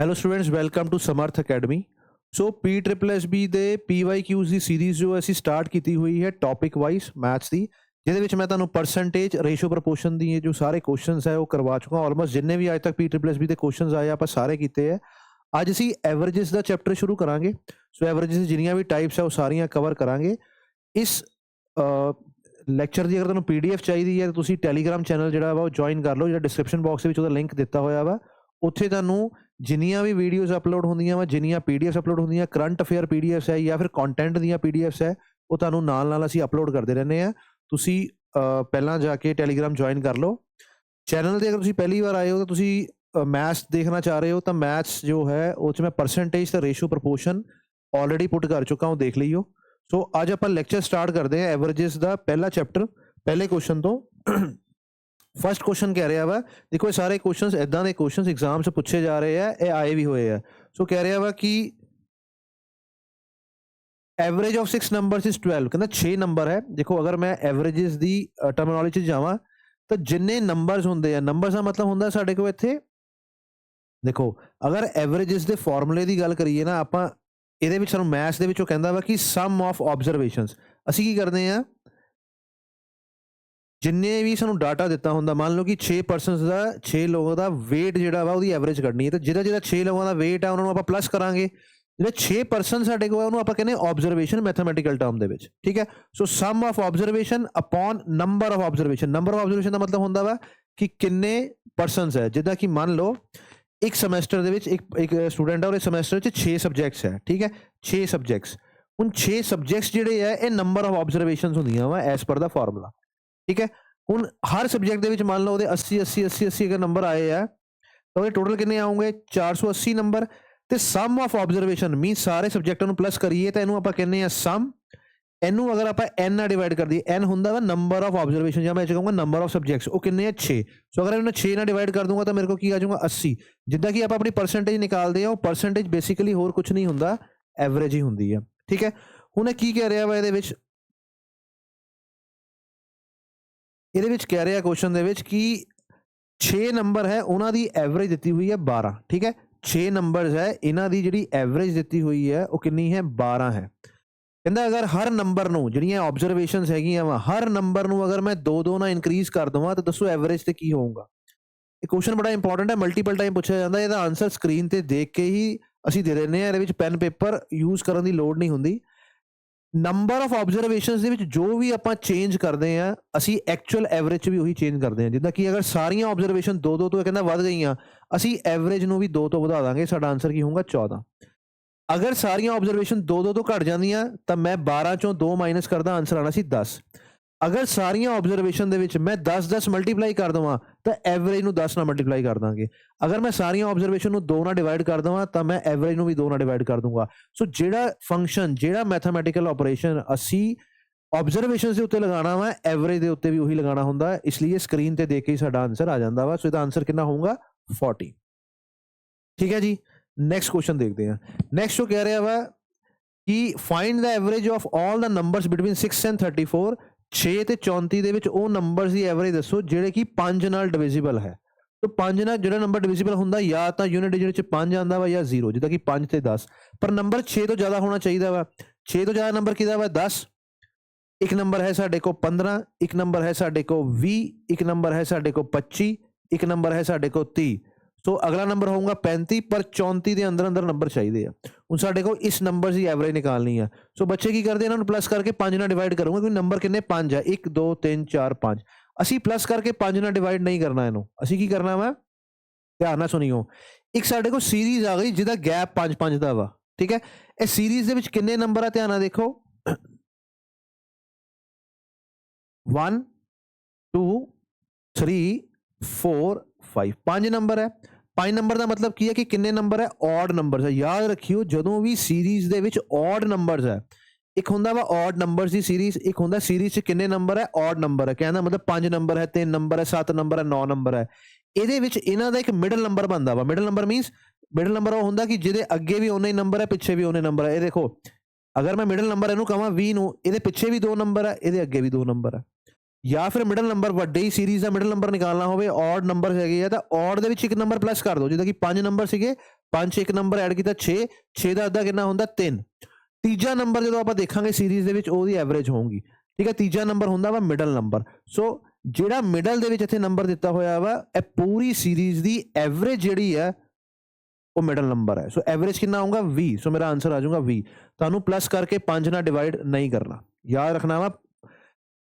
Hello students, welcome to ਸਮਰਥ academy. ਸੋ PSSB ਦੇ PYQs ਦੀ series ਜੋ ਅਸੀਂ ਸਟਾਰਟ ਕੀਤੀ ਹੋਈ ਹੈ ਟੌਪਿਕ ਵਾਈਜ਼ ਮੈਥਸ ਦੀ, ਜਿਹਦੇ ਵਿੱਚ ਮੈਂ ਤੁਹਾਨੂੰ ਪਰਸੈਂਟੇਜ, ਰੇਸ਼ੋ, ਪ੍ਰਪੋਰਸ਼ਨ ਦੀ ਜੋ ਸਾਰੇ ਕੁਐਸਚਨਸ ਹੈ ਉਹ ਕਰਵਾ ਚੁੱਕਾ। ਆਲਮੋਸਟ ਜਿੰਨੇ ਵੀ ਅੱਜ ਤੱਕ PSSB ਦੇ ਕੁਐਸਚਨਸ ਆਏ ਆਪਾਂ ਸਾਰੇ ਕੀਤੇ ਹੈ। ਅੱਜ ਅਸੀਂ ਐਵਰੇजेस ਦਾ ਚੈਪਟਰ ਸ਼ੁਰੂ ਕਰਾਂਗੇ। ਸੋ ਐਵਰੇजेस ਜਿੰਨੀਆਂ ਵੀ ਟਾਈਪਸ ਹੈ ਉਹ ਸਾਰੀਆਂ ਕਵਰ ਕਰਾਂਗੇ। ਇਸ ਲੈਕਚਰ ਦੀ ਅਗਰ ਤੁਹਾਨੂੰ PDF ਚਾਹੀਦੀ ਹੈ ਤਾਂ ਤੁਸੀਂ ਟੈਲੀਗ੍ਰਾਮ ਚੈਨਲ ਜਿਹੜਾ ਵਾ ਉਹ ਜੁਆਇਨ ਕਰ ਲਓ, ਜਿਹੜਾ ਡਿਸਕ੍ਰਿਪਸ਼ਨ ਬਾਕਸ ਵਿੱਚ ਉਹਦਾ ਲਿੰਕ ਦਿੱਤਾ ਹੋਇਆ ਵਾ। ਉੱਥੇ ਤੁਹਾਨੂੰ ਜਿੰਨੀਆਂ ਵੀ ਵੀਡੀਓਜ਼ ਅਪਲੋਡ ਹੁੰਦੀਆਂ ਵਾ, ਜਿੰਨੀਆਂ PDFs ਅਪਲੋਡ ਹੁੰਦੀਆਂ, ਕਰੰਟ ਅਫੇਅਰ PDFs ਹੈ ਜਾਂ ਫਿਰ ਕੰਟੈਂਟ ਦੀਆਂ PDFs ਹੈ, ਉਹ ਤੁਹਾਨੂੰ ਨਾਲ ਨਾਲ ਅਸੀਂ ਅਪਲੋਡ ਕਰਦੇ ਰਹਿੰਦੇ ਹਾਂ। ਤੁਸੀਂ ਪਹਿਲਾਂ ਜਾ ਕੇ ਟੈਲੀਗ੍ਰਾਮ ਜੁਆਇਨ ਕਰ ਲਓ। ਚੈਨਲ 'ਤੇ ਅਗਰ ਤੁਸੀਂ ਪਹਿਲੀ ਵਾਰ ਆਏ ਹੋ ਤਾਂ ਤੁਸੀਂ ਮੈਥਸ ਦੇਖਣਾ ਚਾਹ ਰਹੇ ਹੋ ਤਾਂ ਮੈਥਸ ਜੋ ਹੈ ਉਹ 'ਚ ਮੈਂ ਪਰਸੈਂਟੇਜ ਤੇ ਰੇਸ਼ੋ ਪ੍ਰਪੋਰਸ਼ਨ ਆਲਰੇਡੀ ਪੁੱਟ ਕਰ ਚੁੱਕਾ, ਉਹ ਦੇਖ ਲਈਓ। ਸੋ ਅੱਜ ਆਪਾਂ ਲੈਕਚਰ ਸਟਾਰਟ ਕਰਦੇ ਹਾਂ ਐਵਰੇजेस ਦਾ ਪਹਿਲਾ ਚੈਪਟਰ। ਪਹਿਲੇ ਕੁਐਸਚਨ ਤੋਂ ਫਸਟ ਕੁਐਸਚਨ ਕਹਿ ਰਿਹਾ ਵਾ, ਦੇਖੋ ਇਹ ਸਾਰੇ ਕੁਐਸਚਨਸ ਇਦਾਂ ਦੇ ਕੁਐਸਚਨਸ ਐਗਜ਼ਾਮ 'ਚ ਪੁੱਛੇ ਜਾ ਰਹੇ ਆ, ਇਹ ਆਏ ਵੀ ਹੋਏ ਆ। ਸੋ ਕਹਿ ਰਿਹਾ ਵਾ ਕਿ ਐਵਰੇਜ ਆਫ 6 ਨੰਬਰਸ ਇਜ਼ 12, ਕਹਿੰਦਾ 6 ਨੰਬਰ ਹੈ। ਦੇਖੋ ਅਗਰ ਮੈਂ ਐਵਰੇजेस ਦੀ ਟਰਮੀਨੋਲੋਜੀ 'ਚ ਜਾਵਾਂ ਤਾਂ ਜਿੰਨੇ ਨੰਬਰਸ ਹੁੰਦੇ ਆ, ਨੰਬਰਸ ਦਾ ਮਤਲਬ ਹੁੰਦਾ ਸਾਡੇ ਕੋਲ ਇੱਥੇ ਦੇਖੋ, ਅਗਰ ਐਵਰੇजेस ਦੇ ਫਾਰਮੂਲੇ ਦੀ ਗੱਲ ਕਰੀਏ ਨਾ ਆਪਾਂ, ਇਹਦੇ ਵਿੱਚ ਸਾਨੂੰ ਮੈਥਸ ਦੇ ਵਿੱਚ ਉਹ ਕਹਿੰਦਾ ਵਾ ਕਿ ਸਮ ਆਫ ਆਬਜ਼ਰਵੇਸ਼ਨਸ। ਅਸੀਂ ਕੀ ਕਰਦੇ ਆ, ਜਿੰਨੇ ਵੀ ਸਾਨੂੰ ਡਾਟਾ ਦਿੱਤਾ ਹੁੰਦਾ, ਮੰਨ ਲਓ ਕਿ 6% ਦਾ 6 ਲੋਕਾਂ ਦਾ weight ਜਿਹੜਾ ਵਾ ਉਹਦੀ ਐਵਰੇਜ ਕੱਢਣੀ ਹੈ, ਤਾਂ ਜਿਹੜਾ 6 ਲੋਕਾਂ ਦਾ weight ਆ ਉਹਨਾਂ ਨੂੰ ਆਪਾਂ ਪਲੱਸ ਕਰਾਂਗੇ। ਜਿਹੜਾ 6% ਸਾਡੇ ਕੋਲ ਉਹਨੂੰ ਆਪਾਂ ਕਹਿੰਦੇ ਆਬਜ਼ਰਵੇਸ਼ਨ ਮੈਥਮੈਟੀਕਲ ਟਰਮ ਦੇ ਵਿੱਚ, ਠੀਕ ਹੈ। So sum of observation upon number of observation. Number of observation ਦਾ ਮਤਲਬ ਹੁੰਦਾ ਵਾ ਕਿ ਕਿੰਨੇ ਪਰਸਨਸ ਹੈ। ਜਿੱਦਾਂ ਕਿ ਮੰਨ ਲਓ ਇੱਕ ਸਮੈਸਟਰ ਦੇ ਵਿੱਚ ਇੱਕ ਸਟੂਡੈਂਟ ਹੈ, ਉਹਦੇ ਸਮੈਸਟਰ 'ਚ 6 ਸਬਜੈਕਟਸ ਹੈ, ਠੀਕ ਹੈ। 6 ਸਬਜੈਕਟਸ, ਹੁਣ 6 ਸਬਜੈਕਟਸ ਜਿਹੜੇ ਆ ਇਹ ਨੰਬਰ ਆਫ ਆਬਜ਼ਰਵੇਸ਼ਨਸ ਹੁੰਦੀਆਂ ਵਾ ਐਸ ਪਰ ਦਾ ਫਾਰਮੂਲਾ, ਠੀਕ ਹੈ। ਹੁਣ ਹਰ ਸਬਜੈਕਟ ਦੇ ਵਿੱਚ ਮੰਨ ਲਓ ਉਹਦੇ 80 ਅਗਰ ਨੰਬਰ ਆਏ ਆ ਤਾਂ ਉਹਦੇ ਟੋਟਲ ਕਿੰਨੇ ਆਉਂਗੇ, 480 ਨੰਬਰ। ਤੇ ਸਮ ਆਫ ਆਬਜ਼ਰਵੇਸ਼ਨ ਮੀਨ ਸਾਰੇ ਸਬਜੈਕਟਾਂ ਨੂੰ ਪਲੱਸ ਕਰੀਏ ਤਾਂ ਇਹਨੂੰ ਆਪਾਂ ਕਹਿੰਦੇ ਆ ਸਮ। ਇਹਨੂੰ ਅਗਰ ਆਪਾਂ n ਨਾਲ ਡਿਵਾਈਡ ਕਰ ਦਈਏ, n ਹੁੰਦਾ ਵਾ ਨੰਬਰ ਆਫ ਆਬਜ਼ਰਵੇਸ਼ਨ, ਜਾਂ ਮੈਂ ਕਹੂੰਗਾ ਨੰਬਰ ਆਫ ਸਬਜੈਕਟਸ, ਉਹ ਕਿੰਨੇ ਆ 6। ਸੋ ਅਗਰ ਇਹਨੂੰ 6 ਨਾਲ ਡਿਵਾਈਡ ਕਰ ਦੂੰਗਾ ਤਾਂ ਮੇਰੇ ਕੋਲ ਕੀ ਆ ਜਾਊਗਾ 80। ਜਿੱਦਾਂ ਕਿ ਆਪਾਂ ਆਪਣੀ ਪਰਸੈਂਟੇਜ ਨਿਕਾਲਦੇ ਆ, ਉਹ ਪਰਸੈਂਟੇਜ ਬੇਸਿਕਲੀ ਹੋਰ ਕੁਝ ਨਹੀਂ ਹੁੰਦਾ, ਐਵਰੇਜ ਹੀ ਹੁੰਦੀ ਆ, ਠੀਕ ਹੈ। ਹੁਣ ਇਹ ਕੀ ਕਹਿ ਰਿਹਾ ਵਾ ਇਹਦੇ ਵਿੱਚ, ਇਹਦੇ ਵਿੱਚ ਕਹਿ ਰਿਹਾ ਕੁਐਸਚਨ ਦੇ ਵਿੱਚ ਕਿ 6 ਨੰਬਰ ਹੈ, ਉਹਨਾਂ ਦੀ ਐਵਰੇਜ ਦਿੱਤੀ ਹੋਈ ਹੈ 12, ਠੀਕ ਹੈ। 6 ਨੰਬਰਸ ਹੈ, ਇਹਨਾਂ ਦੀ ਜਿਹੜੀ ਐਵਰੇਜ ਦਿੱਤੀ ਹੋਈ ਹੈ ਉਹ ਕਿੰਨੀ ਹੈ, 12 ਹੈ। ਕਹਿੰਦਾ ਅਗਰ ਹਰ ਨੰਬਰ ਨੂੰ, ਜਿਹੜੀਆਂ ਆਬਜ਼ਰਵੇਸ਼ਨਸ ਹੈਗੀਆਂ ਵਾ, ਹਰ ਨੰਬਰ ਨੂੰ ਅਗਰ ਮੈਂ 2-2 ਨਾਲ ਇਨਕਰੀਜ਼ ਕਰ ਦਵਾਂ ਤਾਂ ਦੱਸੋ ਐਵਰੇਜ ਤੇ ਕੀ ਹੋਊਗਾ। ਇਹ ਕੁਐਸਚਨ ਬੜਾ ਇੰਪੋਰਟੈਂਟ ਹੈ, ਮਲਟੀਪਲ ਟਾਈਮ ਪੁੱਛਿਆ ਜਾਂਦਾ। ਇਹਦਾ ਆਨਸਰ ਸਕਰੀਨ ਤੇ ਦੇਖ ਕੇ ਹੀ ਅਸੀਂ ਦੇ ਦਿੰਦੇ ਹਾਂ, ਇਹਦੇ ਵਿੱਚ ਪੈਨ ਪੇਪਰ ਯੂਜ਼ ਕਰਨ ਦੀ ਲੋੜ ਨਹੀਂ ਹੁੰਦੀ। ਨੰਬਰ ਆਫ ਆਬਜ਼ਰਵੇਸ਼ਨਸ ਦੇ ਵਿੱਚ ਜੋ ਵੀ ਆਪਾਂ ਚੇਂਜ ਕਰਦੇ ਆ, ਅਸੀਂ ਐਕਚੁਅਲ ਐਵਰੇਜ 'ਚ ਵੀ ਉਹੀ ਚੇਂਜ ਕਰਦੇ ਆ। ਜਿੱਦਾਂ ਕਿ ਅਗਰ ਸਾਰੀਆਂ ਆਬਜ਼ਰਵੇਸ਼ਨ 2-2 ਤੋਂ ਕਹਿੰਦਾ ਵੱਧ ਗਈਆਂ, ਅਸੀਂ ਐਵਰੇਜ ਨੂੰ ਵੀ 2 ਤੋਂ ਵਧਾ ਦਾਂਗੇ, ਸਾਡਾ ਆਨਸਰ ਕੀ ਹੋਊਗਾ 14। ਅਗਰ ਸਾਰੀਆਂ ਆਬਜ਼ਰਵੇਸ਼ਨ 2-2 ਤੋਂ ਘਟ ਜਾਂਦੀਆਂ ਤਾਂ ਮੈਂ 12 ਚੋਂ 2 ਮਾਈਨਸ ਕਰਦਾ, ਆਨਸਰ ਆਣਾ ਸੀ 10। ਅਗਰ ਸਾਰੀਆਂ ਆਬਜ਼ਰਵੇਸ਼ਨ ਦੇ ਵਿੱਚ ਮੈਂ 10-10 ਮਲਟੀਪਲਾਈ ਕਰ ਦਵਾਂ ਤਾਂ ਐਵਰੇਜ ਨੂੰ 10 ਨਾਲ ਮਲਟੀਪਲਾਈ ਕਰ ਦਾਂਗੇ। ਅਗਰ ਮੈਂ ਸਾਰੀਆਂ ਆਬਜ਼ਰਵੇਸ਼ਨ ਨੂੰ 2 ਨਾਲ ਡਿਵਾਈਡ ਕਰ ਦਵਾਂ ਤਾਂ ਮੈਂ ਐਵਰੇਜ ਨੂੰ ਵੀ 2 ਨਾਲ ਡਿਵਾਈਡ ਕਰ ਦੂੰਗਾ। ਸੋ ਜਿਹੜਾ ਫੰਕਸ਼ਨ, ਜਿਹੜਾ ਮੈਥਮੈਟੀਕਲ ਆਪਰੇਸ਼ਨ ਅਸੀਂ ਆਬਜ਼ਰਵੇਸ਼ਨ ਦੇ ਉੱਤੇ ਲਗਾਉਣਾ ਵਾ, ਐਵਰੇਜ ਦੇ ਉੱਤੇ ਵੀ ਉਹੀ ਲਗਾਉਣਾ ਹੁੰਦਾ, ਇਸ ਲਈ ਸਕਰੀਨ ਤੇ ਦੇਖ ਕੇ ਹੀ ਸਾਡਾ ਆਨਸਰ ਆ ਜਾਂਦਾ ਵਾ। ਸੋ ਇਹਦਾ ਆਨਸਰ ਕਿੰਨਾ ਹੋਊਗਾ 40, ਠੀਕ ਹੈ ਜੀ। ਨੈਕਸਟ ਕੁਐਸਚਨ ਦੇਖਦੇ ਹਾਂ। ਨੈਕਸਟ ਉਹ ਕਹਿ ਰਿਹਾ ਵਾ ਕਿ find the average of all the numbers between 6 and 34। 6 ਤੇ 34 ਦੇ ਵਿੱਚ ਉਹ ਨੰਬਰਸ ਦੀ ਐਵਰੇਜ ਦੱਸੋ ਜਿਹੜੇ ਕਿ 5 ਨਾਲ ਡਿਵੀਜ਼ੀਬਲ ਹੈ। ਤਾਂ 5 ਨਾਲ ਜਿਹੜਾ ਨੰਬਰ ਡਿਵੀਜ਼ੀਬਲ ਹੁੰਦਾ ਜਾਂ ਤਾਂ ਯੂਨਿਟ ਡਿਜਿਟ 'ਚ 5 ਆਉਂਦਾ ਵਾ ਜਾਂ 0, ਜਿੱਦਾਂ ਕਿ 5 ਤੇ 10। ਪਰ ਨੰਬਰ 6 ਤੋਂ ਜ਼ਿਆਦਾ ਹੋਣਾ ਚਾਹੀਦਾ ਵਾ। 6 ਤੋਂ ਜ਼ਿਆਦਾ ਨੰਬਰ ਕਿਹਦਾ ਵਾ, 10। ਇੱਕ ਨੰਬਰ ਹੈ ਸਾਡੇ ਕੋਲ 15, ਇੱਕ ਨੰਬਰ ਹੈ ਸਾਡੇ ਕੋਲ 20, ਇੱਕ ਨੰਬਰ ਹੈ ਸਾਡੇ ਕੋਲ 25, ਇੱਕ ਨੰਬਰ ਹੈ ਸਾਡੇ ਕੋਲ 30। ਸੋ ਅਗਲਾ ਨੰਬਰ ਹੋਊਗਾ 35, ਪਰ 34 ਦੇ ਅੰਦਰ ਅੰਦਰ ਨੰਬਰ ਚਾਹੀਦੇ ਆ। ਹੁਣ ਸਾਡੇ ਕੋਲ ਇਸ ਨੰਬਰ ਦੀ ਐਵਰੇਜ ਨਿਕਾਲਣੀ ਆ। ਸੋ ਬੱਚੇ ਕੀ ਕਰਦੇ, ਇਹਨਾਂ ਨੂੰ ਪਲੱਸ ਕਰਕੇ 5 ਨਾਲ ਡਿਵਾਈਡ ਕਰੂੰਗਾ, ਕਿਉਂਕਿ ਨੰਬਰ ਕਿੰਨੇ 5 ਆ, 1 2 3 4 5। ਅਸੀਂ ਪਲੱਸ ਕਰਕੇ 5 ਨਾਲ ਡਿਵਾਈਡ ਨਹੀਂ ਕਰਨਾ, ਇਹਨੂੰ ਅਸੀਂ ਕੀ ਕਰਨਾ ਵਾ, ਧਿਆਨ ਨਾਲ ਸੁਣੀਓ। ਇੱਕ ਸਾਡੇ ਕੋਲ ਸੀਰੀਜ਼ ਆ ਗਈ ਜਿਹਦਾ ਗੈਪ 5-5 ਦਾ ਵਾ, ਠੀਕ ਹੈ। ਇਹ ਸੀਰੀਜ਼ ਦੇ ਵਿੱਚ ਕਿੰਨੇ ਨੰਬਰ ਆ, ਧਿਆਨ ਨਾਲ ਦੇਖੋ, 1 2 3 4 5, 5 ਨੰਬਰ ਹੈ। 5 ਨੰਬਰ ਦਾ ਮਤਲਬ ਕੀ ਹੈ ਕਿ ਕਿੰਨੇ ਨੰਬਰ ਹੈ, ਔਡ ਨੰਬਰਸ ਹੈ। ਯਾਦ ਰੱਖਿਓ, ਜਦੋਂ ਵੀ ਸੀਰੀਜ਼ ਦੇ ਵਿੱਚ ਔਡ ਨੰਬਰਸ ਹੈ, ਇੱਕ ਹੁੰਦਾ ਵਾ ਔਡ ਨੰਬਰਸ ਦੀ ਸੀਰੀਜ਼, ਇੱਕ ਹੁੰਦਾ ਸੀਰੀਜ਼ 'ਚ ਕਿੰਨੇ ਨੰਬਰ ਹੈ, ਔਡ ਨੰਬਰ ਹੈ। ਕਹਿੰਦਾ ਮਤਲਬ 5 ਨੰਬਰ ਹੈ, 3 ਨੰਬਰ ਹੈ, 7 ਨੰਬਰ ਹੈ, 9 ਨੰਬਰ ਹੈ। ਇਹਦੇ ਵਿੱਚ ਇਹਨਾਂ ਦਾ ਇੱਕ ਮਿਡਲ ਨੰਬਰ ਬਣਦਾ ਵਾ। Middle number means, middle number ਉਹ ਹੁੰਦਾ ਕਿ ਜਿਹਦੇ ਅੱਗੇ ਵੀ ਉਹਨੇ ਹੀ ਨੰਬਰ ਹੈ, ਪਿੱਛੇ ਵੀ ਉਹਨੇ ਨੰਬਰ ਹੈ। ਇਹ ਦੇਖੋ, ਅਗਰ ਮੈਂ ਮਿਡਲ ਨੰਬਰ ਇਹਨੂੰ ਕਹਾਂ 20 ਨੂੰ, ਇਹਦੇ ਪਿੱਛੇ ਵੀ 2 ਨੰਬਰ ਹੈ, ਇਹਦੇ ਅੱਗੇ ਵੀ 2 ਨੰਬਰ ਹੈ। ਜਾਂ ਫਿਰ ਮਿਡਲ ਨੰਬਰ, ਵੱਡੇ ਸੀਰੀਜ਼ ਦਾ ਮਿਡਲ ਨੰਬਰ ਨਿਕਾਲਣਾ ਹੋਵੇ, ਔਡ ਨੰਬਰ ਹੈਗੇ ਆ ਤਾਂ ਔਡ ਦੇ ਵਿੱਚ ਇੱਕ ਨੰਬਰ ਪਲੱਸ ਕਰ ਦਿਓ। ਜਿੱਦਾਂ ਕਿ 5 ਨੰਬਰ ਸੀਗੇ, 5 ਇੱਕ ਨੰਬਰ ਐਡ ਕੀਤਾ 6 6 ਦਾ ਅੱਧਾ ਕਿੰਨਾ ਹੁੰਦਾ 3 ਤੀਜਾ ਨੰਬਰ ਜਦੋਂ ਆਪਾਂ ਦੇਖਾਂਗੇ ਸੀਰੀਜ਼ ਦੇ ਵਿੱਚ ਉਹਦੀ ਐਵਰੇਜ ਹੋਊਗੀ ਠੀਕ ਹੈ ਤੀਜਾ ਨੰਬਰ ਹੁੰਦਾ ਵਾ ਮਿਡਲ ਨੰਬਰ ਸੋ ਜਿਹੜਾ ਮਿਡਲ ਦੇ ਵਿੱਚ ਇੱਥੇ ਨੰਬਰ ਦਿੱਤਾ ਹੋਇਆ ਵਾ ਇਹ ਪੂਰੀ ਸੀਰੀਜ਼ ਦੀ ਐਵਰੇਜ ਜਿਹੜੀ ਹੈ ਉਹ ਮਿਡਲ ਨੰਬਰ ਹੈ ਸੋ ਐਵਰੇਜ ਕਿੰਨਾ ਆਊਗਾ 20 ਸੋ ਮੇਰਾ ਆਨਸਰ ਆ ਜਾਊਗਾ 20 ਤੁਹਾਨੂੰ ਪਲੱਸ ਕਰਕੇ 5 ਨਾਲ ਡਿਵਾਈਡ ਨਹੀਂ ਕਰਨਾ ਯਾਦ ਰੱਖਣਾ ਵਾ